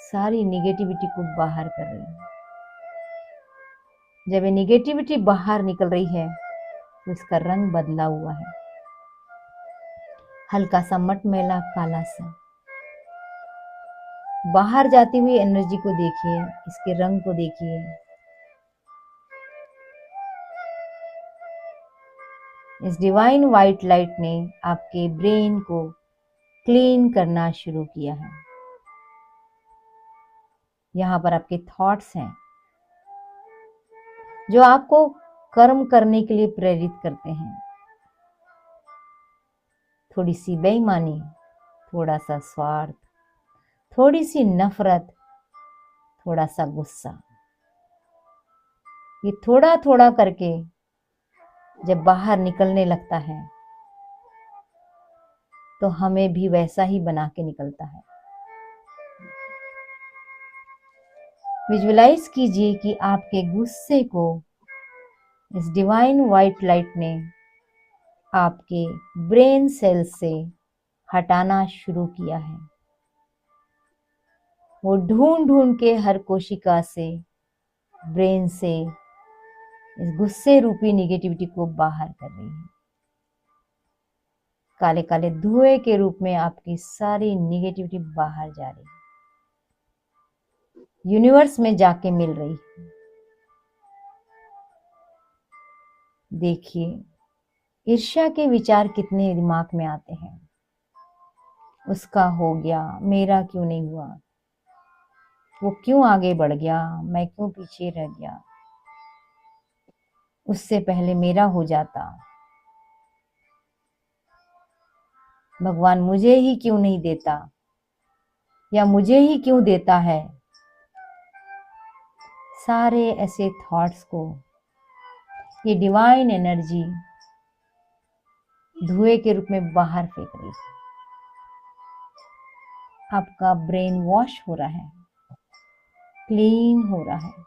सारी निगेटिविटी को बाहर कर रही है। जब ये निगेटिविटी बाहर निकल रही है तो इसका रंग बदला हुआ है, हल्का सा मटमैला काला सा। बाहर जाती हुई एनर्जी को देखिए, इसके रंग को देखिए। इस डिवाइन व्हाइट लाइट ने आपके ब्रेन को क्लीन करना शुरू किया है। यहाँ पर आपके थॉट्स हैं जो आपको कर्म करने के लिए प्रेरित करते हैं। थोड़ी सी बेईमानी, थोड़ा सा स्वार्थ, थोड़ी सी नफरत, थोड़ा सा गुस्सा, ये थोड़ा थोड़ा करके जब बाहर निकलने लगता है तो हमें भी वैसा ही बना के निकलता है। विजुअलाइज कीजिए कि आपके गुस्से को इस डिवाइन व्हाइट लाइट ने आपके ब्रेन सेल से हटाना शुरू किया है। वो ढूंढ ढूंढ के हर कोशिका से, ब्रेन से इस गुस्से रूपी निगेटिविटी को बाहर कर रही है। काले काले धुएं के रूप में आपकी सारी निगेटिविटी बाहर जा रही है, यूनिवर्स में जाके मिल रही है। देखिए, ईर्ष्या के विचार कितने दिमाग में आते हैं। उसका हो गया, मेरा क्यों नहीं हुआ, वो क्यों आगे बढ़ गया, मैं क्यों पीछे रह गया, उससे पहले मेरा हो जाता। भगवान मुझे ही क्यों नहीं देता, या मुझे ही क्यों देता है। सारे ऐसे थॉट्स को ये डिवाइन एनर्जी धुएं के रूप में बाहर फेंक रही है। आपका ब्रेन वॉश हो रहा है, क्लीन हो रहा है।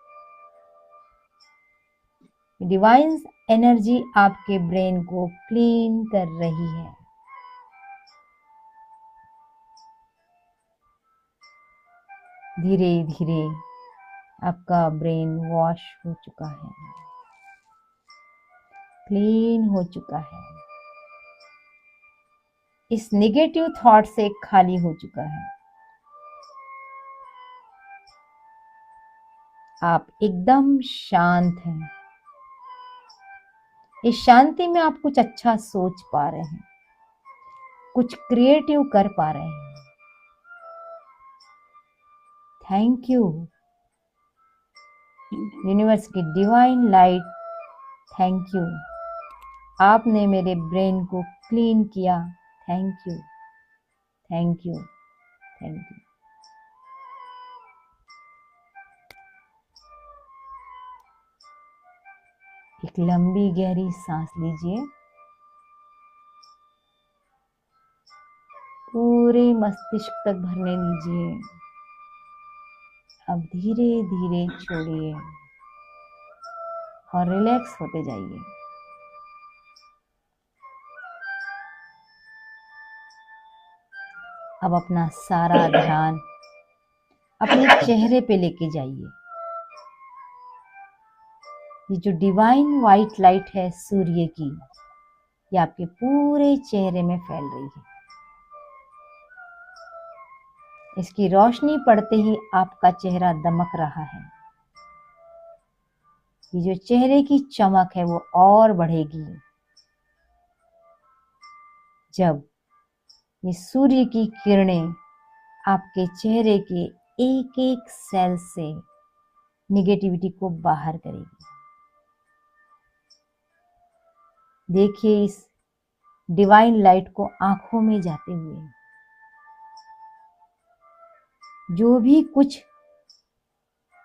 डिवाइन एनर्जी आपके ब्रेन को क्लीन कर रही है। धीरे धीरे आपका ब्रेन वॉश हो चुका है, क्लीन हो चुका है, इस नेगेटिव थॉट से खाली हो चुका है। आप एकदम शांत हैं। इस शांति में आप कुछ अच्छा सोच पा रहे हैं, कुछ क्रिएटिव कर पा रहे हैं। थैंक यू यूनिवर्स की डिवाइन लाइट, थैंक यू। आपने मेरे ब्रेन को क्लीन किया। Thank you, thank you, thank you. एक लंबी गहरी सांस लीजिए, पूरे मस्तिष्क तक भरने दीजिए। अब धीरे धीरे छोड़िए और रिलैक्स होते जाइए। अब अपना सारा ध्यान अपने चेहरे पे लेके जाइए। ये जो डिवाइन वाइट लाइट है सूर्य की, ये आपके पूरे चेहरे में फैल रही है। इसकी रोशनी पड़ते ही आपका चेहरा दमक रहा है। ये जो चेहरे की चमक है वो और बढ़ेगी जब ये सूर्य की किरणें आपके चेहरे के एक एक सेल से निगेटिविटी को बाहर करेगी। देखिए इस डिवाइन लाइट को आंखों में जाते हुए। जो भी कुछ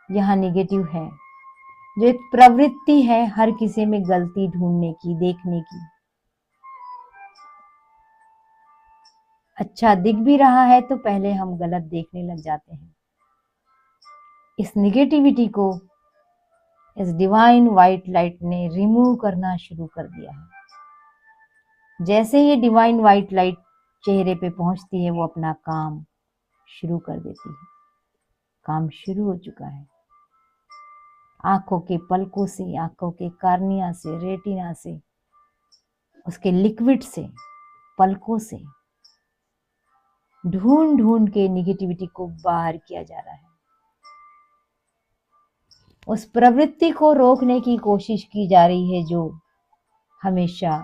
यहाँ निगेटिव है, जो एक प्रवृत्ति है हर किसी में गलती ढूंढने की, देखने की, अच्छा दिख भी रहा है तो पहले हम गलत देखने लग जाते हैं। इस निगेटिविटी को इस डिवाइन वाइट लाइट ने रिमूव करना शुरू कर दिया है। जैसे ये डिवाइन वाइट लाइट चेहरे पे पहुंचती है, वो अपना काम शुरू कर देती है। काम शुरू हो चुका है। आंखों के पलकों से, आंखों के कार्निया से, रेटिना से, उसके लिक्विड से, पलकों से ढूंढ ढूंढ के निगेटिविटी को बाहर किया जा रहा है। उस प्रवृत्ति को रोकने की कोशिश की जा रही है जो हमेशा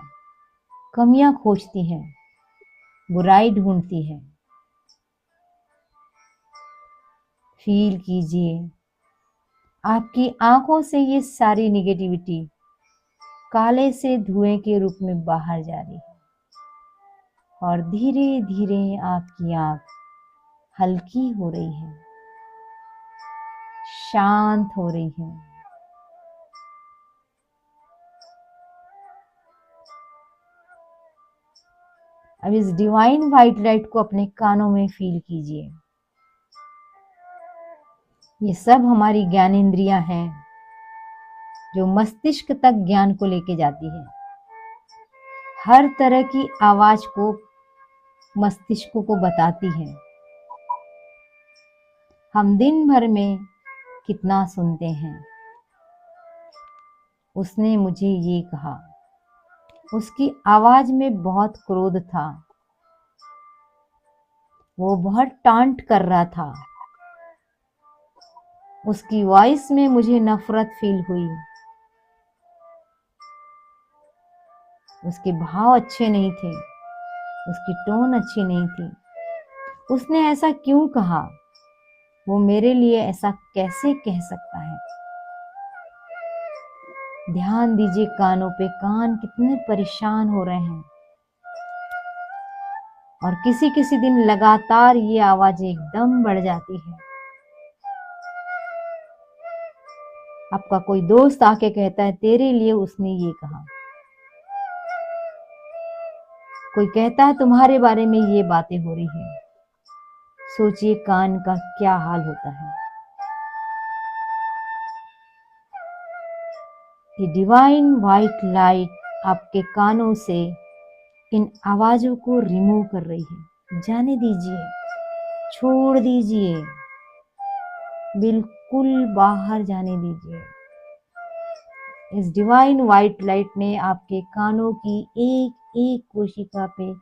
कमियां खोजती है, बुराई ढूंढती है। फील कीजिए आपकी आंखों से ये सारी निगेटिविटी काले से धुएं के रूप में बाहर जा रही है और धीरे धीरे आपकी आंख हल्की हो रही है, शांत हो रही है। अब इस डिवाइन वाइट लाइट को अपने कानों में फील कीजिए। ये सब हमारी ज्ञान इंद्रियां हैं जो मस्तिष्क तक ज्ञान को लेके जाती है। हर तरह की आवाज को मस्तिष्क को बताती है। हम दिन भर में कितना सुनते हैं। उसने मुझे ये कहा, उसकी आवाज में बहुत क्रोध था, वो बहुत टांट कर रहा था, उसकी वॉइस में मुझे नफरत फील हुई, उसके भाव अच्छे नहीं थे, उसकी टोन अच्छी नहीं थी। उसने ऐसा क्यों कहा? वो मेरे लिए ऐसा कैसे कह सकता है? ध्यान दीजिए कानों पे, कान कितने परेशान हो रहे हैं। और किसी किसी दिन लगातार ये आवाज एकदम बढ़ जाती है। आपका कोई दोस्त आके कहता है तेरे लिए उसने ये कहा, कोई कहता है तुम्हारे बारे में ये बातें हो रही है। सोचिए कान का क्या हाल होता है। ये डिवाइन व्हाइट लाइट आपके कानों से इन आवाजों को रिमूव कर रही है। जाने दीजिए, छोड़ दीजिए, बिल्कुल बाहर जाने दीजिए। इस डिवाइन व्हाइट लाइट ने आपके कानों की एक एक कोशिका पे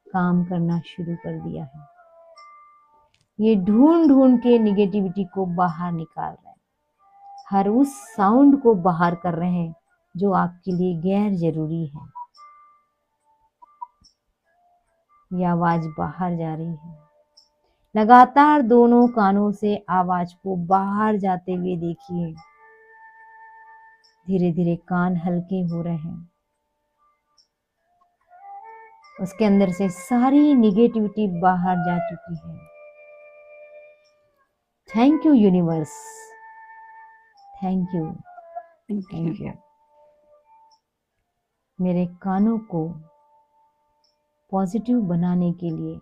काम करना शुरू कर दिया है। ये ढूंढ ढूंढ के निगेटिविटी को बाहर निकाल रहे हैं, हर उस साउंड को बाहर कर रहे हैं जो आपके लिए गैर जरूरी है। यह आवाज बाहर जा रही है। लगातार दोनों कानों से आवाज को बाहर जाते हुए देखिए। धीरे धीरे कान हल्के हो रहे हैं। उसके अंदर से सारी निगेटिविटी बाहर जा चुकी है। Thank you universe, thank you, thank you. मेरे कानों को पॉजिटिव बनाने के लिए,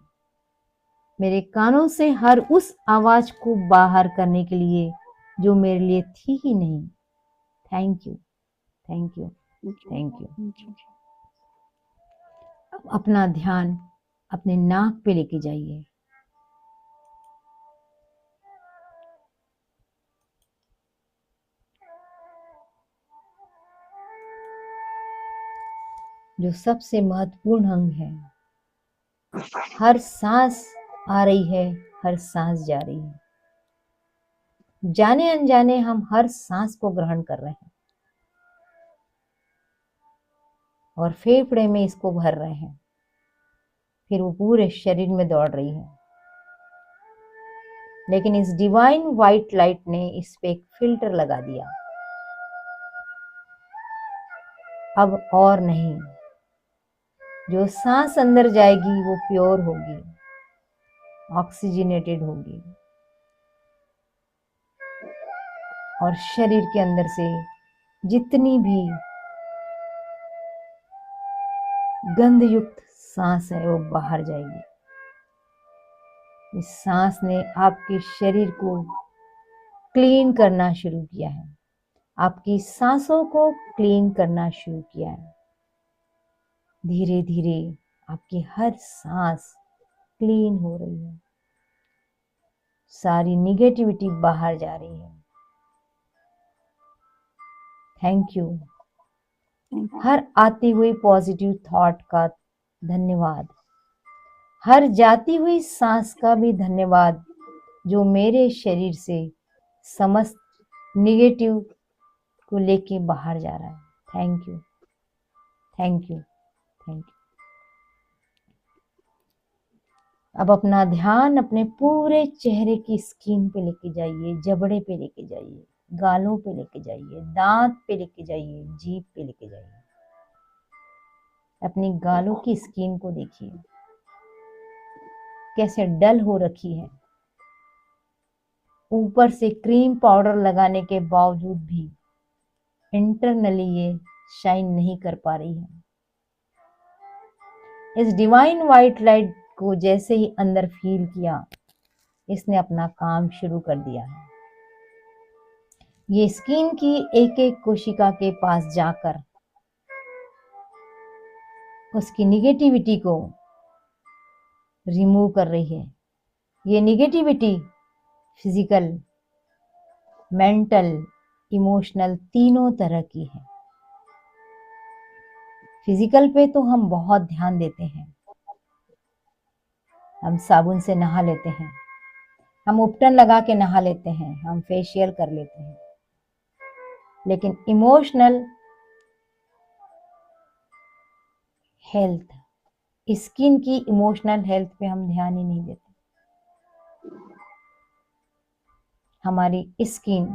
मेरे कानों से हर उस आवाज को बाहर करने के लिए जो मेरे लिए थी ही नहीं। Thank you, thank you, thank you. अब अपना ध्यान अपने नाक पे लेके जाइए। जो सबसे महत्वपूर्ण अंग है। हर सांस आ रही है, हर सांस जा रही है। जाने अनजाने हम हर सांस को ग्रहण कर रहे हैं और फेफड़े में इसको भर रहे हैं, फिर वो पूरे शरीर में दौड़ रही है। लेकिन इस डिवाइन व्हाइट लाइट ने इस पे एक फिल्टर लगा दिया। अब और नहीं, जो सांस अंदर जाएगी वो प्योर होगी, ऑक्सीजनेटेड होगी और शरीर के अंदर से जितनी भी गंधयुक्त सांस है वो बाहर जाएगी। इस सांस ने आपके शरीर को क्लीन करना शुरू किया है, आपकी सांसों को क्लीन करना शुरू किया है। धीरे धीरे आपकी हर सांस क्लीन हो रही है, सारी निगेटिविटी बाहर जा रही है। Thank you. हर आती हुई पॉजिटिव थॉट का धन्यवाद, हर जाती हुई सांस का भी धन्यवाद जो मेरे शरीर से समस्त निगेटिव को लेके बाहर जा रहा है। Thank you, thank you, thank you. अब अपना ध्यान अपने पूरे चेहरे की स्किन पे लेके जाइए, जबड़े पे लेके जाइए, गालों पे लेके जाइए, दांत पे लेके जाइए, जीभ पे लेके जाइए। अपनी गालों की स्किन को देखिए कैसे डल हो रखी है। ऊपर से क्रीम पाउडर लगाने के बावजूद भी इंटरनली ये शाइन नहीं कर पा रही है। इस डिवाइन व्हाइट लाइट को जैसे ही अंदर फील किया, इसने अपना काम शुरू कर दिया है। ये स्किन की एक एक कोशिका के पास जाकर उसकी निगेटिविटी को रिमूव कर रही है। ये निगेटिविटी फिजिकल, मेंटल, इमोशनल तीनों तरह की है। फिजिकल पे तो हम बहुत ध्यान देते हैं, हम साबुन से नहा लेते हैं, हम उपटन लगा के नहा लेते हैं, हम फेशियल कर लेते हैं। लेकिन इमोशनल हेल्थ, स्किन की इमोशनल हेल्थ पे हम ध्यान ही नहीं देते। हमारी स्किन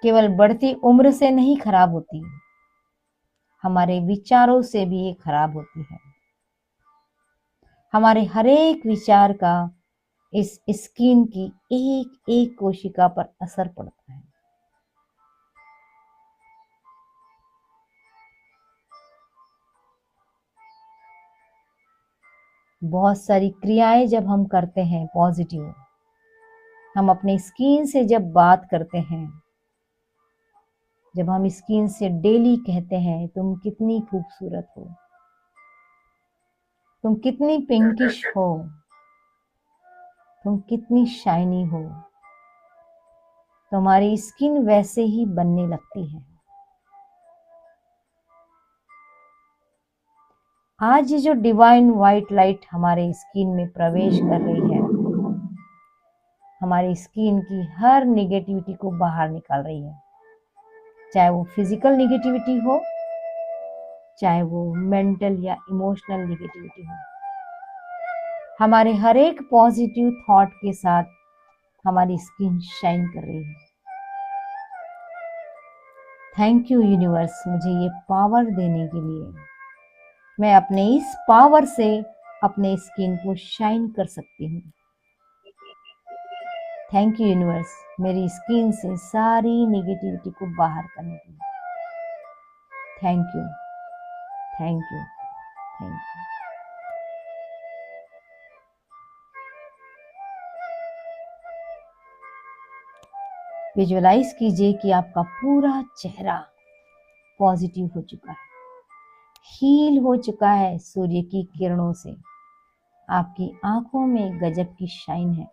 केवल बढ़ती उम्र से नहीं खराब होती, हमारे विचारों से भी ये खराब होती है। हमारे हर एक विचार का इस स्किन की एक एक कोशिका पर असर पड़ता है। बहुत सारी क्रियाएं जब हम करते हैं पॉजिटिव, हम अपने स्किन से जब बात करते हैं, जब हम स्किन से डेली कहते हैं तुम कितनी खूबसूरत हो, तुम कितनी पिंकिश हो, तुम कितनी शाइनी हो, तो हमारी स्किन वैसे ही बनने लगती है। आज ये जो डिवाइन व्हाइट लाइट हमारे स्किन में प्रवेश कर रही है, हमारी स्किन की हर निगेटिविटी को बाहर निकाल रही है, चाहे वो फिजिकल निगेटिविटी हो, चाहे वो मेंटल या इमोशनल निगेटिविटी हो। हमारे हर एक पॉजिटिव थॉट के साथ हमारी स्किन शाइन कर रही है। थैंक यू यूनिवर्स, मुझे ये पावर देने के लिए। मैं अपने इस पावर से अपने स्किन को शाइन कर सकती हूँ। थैंक यू यूनिवर्स, मेरी स्किन से सारी नेगेटिविटी को बाहर करने के लिए। Thank you, thank you, thank you. Visualize कीजिए कि आपका पूरा चेहरा पॉजिटिव हो चुका है, हील हो चुका है सूर्य की किरणों से। आपकी आंखों में गजब की शाइन है,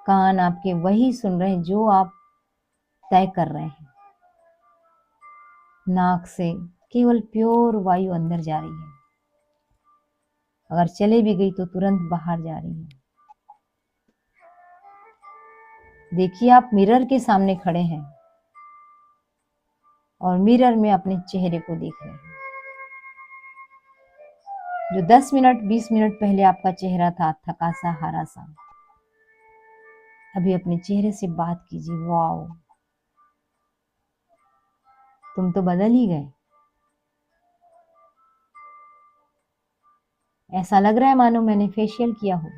कान आपके वही सुन रहे हैं जो आप तय कर रहे हैं। नाक से केवल प्योर वायु अंदर जा रही है, अगर चले भी गई तो तुरंत बाहर जा रही है। देखिए, आप मिरर के सामने खड़े हैं और मिरर में अपने चेहरे को देख रहे हैं। जो 10 मिनट 20 मिनट पहले आपका चेहरा था थका सा, हारा सा, अभी अपने चेहरे से बात कीजिए, वाओ तुम तो बदल ही गए। ऐसा लग रहा है मानो मैंने फेशियल किया हो।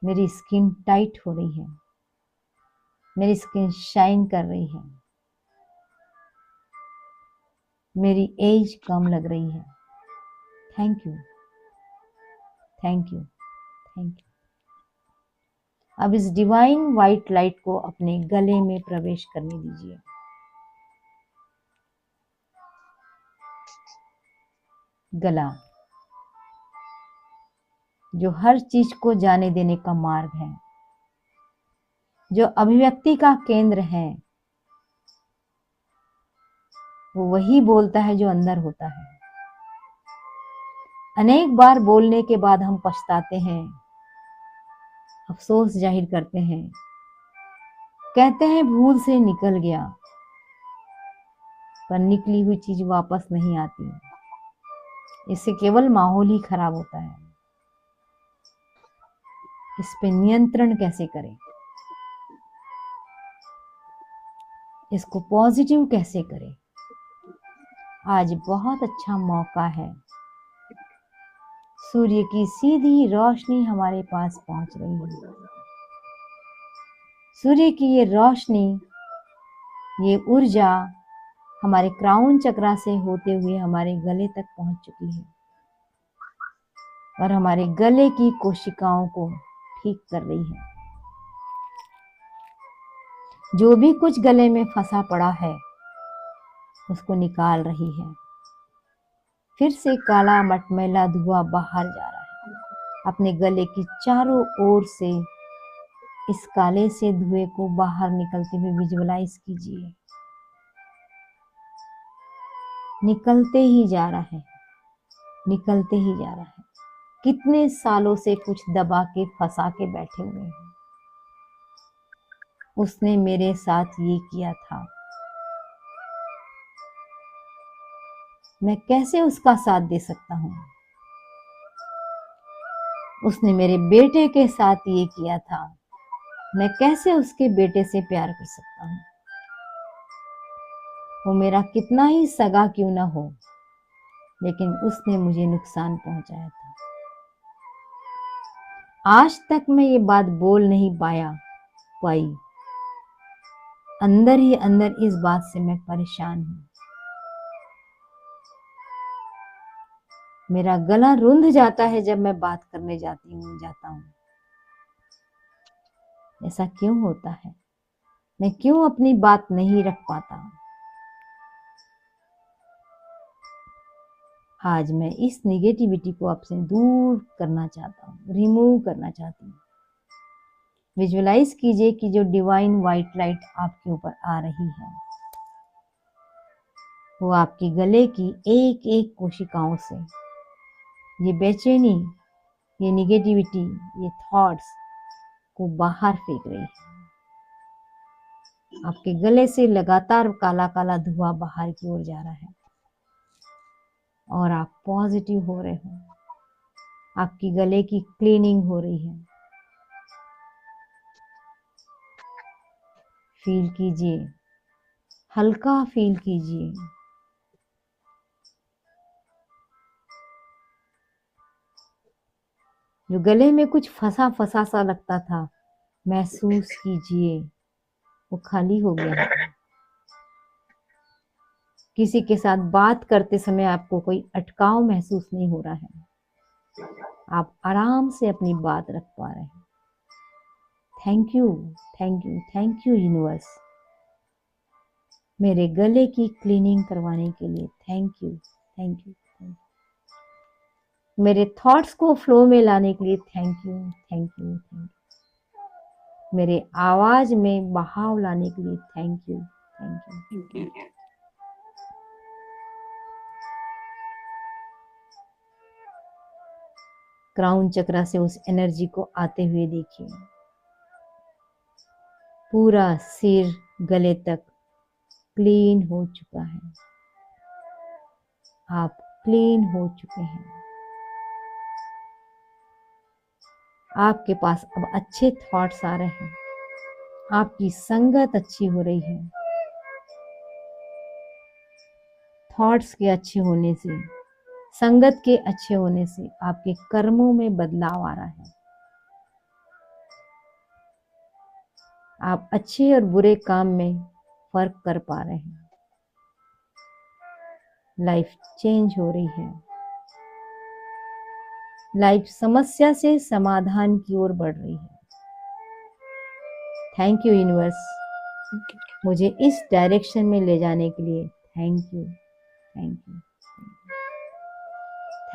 मेरी स्किन टाइट हो रही है, मेरी स्किन शाइन कर रही है, मेरी एज कम लग रही है। Thank you, thank you, thank you. अब इस डिवाइन व्हाइट लाइट को अपने गले में प्रवेश करने दीजिए। गला जो हर चीज को जाने देने का मार्ग है, जो अभिव्यक्ति का केंद्र है, वो वही बोलता है जो अंदर होता है। अनेक बार बोलने के बाद हम पछताते हैं, अफसोस जाहिर करते हैं, कहते हैं भूल से निकल गया, पर निकली हुई चीज वापस नहीं आती। इससे केवल माहौल ही खराब होता है। इस पे नियंत्रण कैसे करें, इसको पॉजिटिव कैसे करें? आज बहुत अच्छा मौका है। सूर्य की सीधी रोशनी हमारे पास पहुंच रही है। सूर्य की ये रोशनी, ये ऊर्जा हमारे क्राउन चक्रा से होते हुए हमारे गले तक पहुंच चुकी है और हमारे गले की कोशिकाओं को ठीक कर रही है। जो भी कुछ गले में फंसा पड़ा है उसको निकाल रही है। फिर से काला मटमैला धुआं बाहर जा रहा है। अपने गले की चारों ओर से इस काले से धुएं को बाहर निकलते हुए विजुअलाइज कीजिए। निकलते ही जा रहा है, निकलते ही जा रहा है। कितने सालों से कुछ दबा के फंसा के बैठे हुए हैं। उसने मेरे साथ ये किया था, मैं कैसे उसका साथ दे सकता हूँ? उसने मेरे बेटे के साथ ये किया था, मैं कैसे उसके बेटे से प्यार कर सकता हूँ? वो मेरा कितना ही सगा क्यों ना हो, लेकिन उसने मुझे नुकसान पहुंचाया था। आज तक मैं ये बात बोल नहीं पाई। अंदर ही अंदर इस बात से मैं परेशान हूं। मेरा गला रुंध जाता है जब मैं बात करने जाता हूं। ऐसा क्यों होता है? मैं क्यों अपनी बात नहीं रख पाता? आज मैं इस निगेटिविटी को आपसे दूर करना चाहता हूँ, रिमूव करना चाहती हूँ। विजुअलाइज कीजिए कि जो डिवाइन व्हाइट लाइट आपके ऊपर आ रही है वो आपके गले की एक एक कोशिकाओं से ये बेचैनी, ये निगेटिविटी, ये थॉट्स को बाहर फेंक रही है। आपके गले से लगातार काला काला धुआं बाहर की ओर जा रहा है और आप पॉजिटिव हो रहे हो। आपकी गले की क्लीनिंग हो रही है। फील कीजिए, हल्का फील कीजिए। जो गले में कुछ फंसा फंसा सा लगता था, महसूस कीजिए वो खाली हो गया है। किसी के साथ बात करते समय आपको कोई अटकाव महसूस नहीं हो रहा है। आप आराम से अपनी बात रख पा रहे हैं। Thank you, thank you, thank you universe, मेरे गले की क्लीनिंग करवाने के लिए। Thank you, thank you, thank you. मेरे थॉट्स को फ्लो में लाने के लिए thank you, thank you, thank you. मेरे आवाज में बहाव लाने के लिए thank you, thank you. Crown chakra से उस एनर्जी को आते हुए देखिए। पूरा सिर गले तक क्लीन हो चुका है। आप क्लीन हो चुके हैं। आपके पास अब अच्छे थॉट्स आ रहे हैं। आपकी संगत अच्छी हो रही है। थॉट्स के अच्छे होने से, संगत के अच्छे होने से आपके कर्मों में बदलाव आ रहा है। आप अच्छे और बुरे काम में फर्क कर पा रहे हैं। लाइफ चेंज हो रही है। लाइफ समस्या से समाधान की ओर बढ़ रही है। थैंक यू यूनिवर्स, मुझे इस डायरेक्शन में ले जाने के लिए thank you, thank you,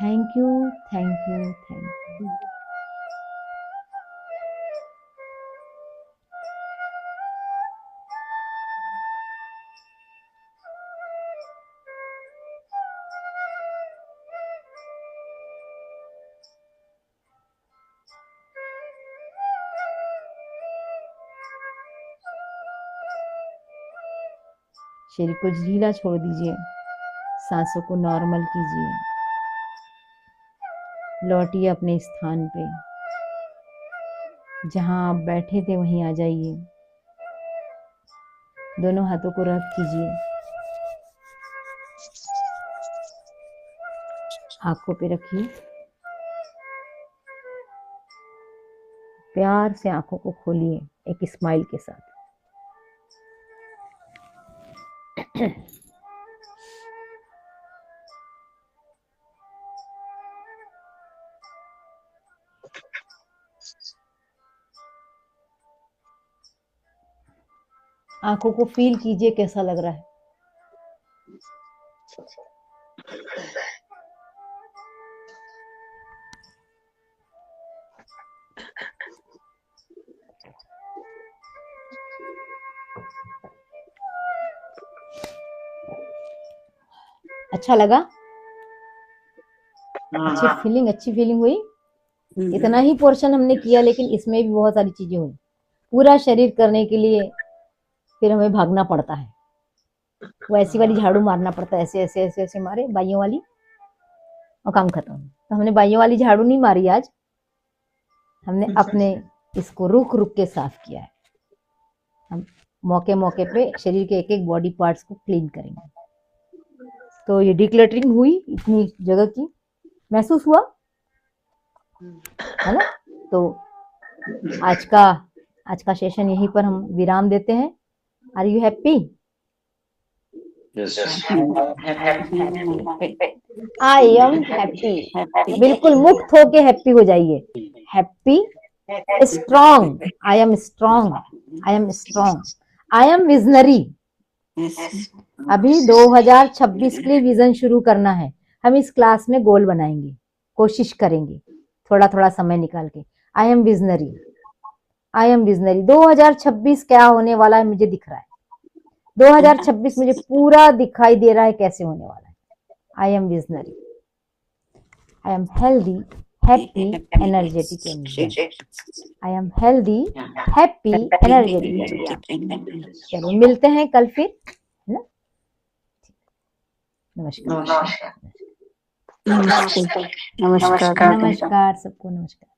thank you, thank you, thank you. शरीर को ढीला छोड़ दीजिए। सांसों को नॉर्मल कीजिए। लौटिए अपने स्थान पे। जहां आप बैठे थे वहीं आ जाइए। दोनों हाथों को रब कीजिए। आंखों पे रखिए। प्यार से आंखों को खोलिए एक स्माइल के साथ। आंखों को फील कीजिए कैसा लग रहा है। अच्छा लगा? अच्छी फीलिंग हुई। इतना ही पोर्शन हमने किया, लेकिन इसमें भी बहुत सारी चीजें हुई। पूरा शरीर करने के लिए फिर हमें भागना पड़ता है। वो ऐसी वाली झाड़ू मारना पड़ता है, ऐसे ऐसे ऐसे ऐसे मारे बाइयों वाली, और काम खत्म। तो हमने बाइयों वाली झाड़ू नहीं मारी आज, हमने अपने इसको रुक रुक के साफ किया है। हम मौके मौके पे शरीर के एक एक बॉडी पार्ट्स को क्लीन करेंगे। तो ये डिक्लटरिंग हुई इतनी जगह की, महसूस हुआ है ना। तो आज का सेशन यहीं पर हम विराम देते हैं। Are you happy? Yes. I am happy, बिल्कुल मुक्त होके हैप्पी हो जाइए। Happy, strong, I am strong, I am strong, I am visionary. अभी 2026 के लिए विजन शुरू करना है। हम इस क्लास में गोल बनाएंगे, कोशिश करेंगे थोड़ा थोड़ा समय निकाल के। आई am visionary, I am visionary. 2026 क्या होने वाला है मुझे दिख रहा है। 2026 मुझे पूरा दिखाई दे रहा है कैसे होने वाला है। आई am visionary, I am healthy, happy, energetic. I am healthy, happy, energetic. चलो मिलते हैं कल फिर, है ना। नमस्कार। नमस्कार। नमस्कार सबको, नमस्कार।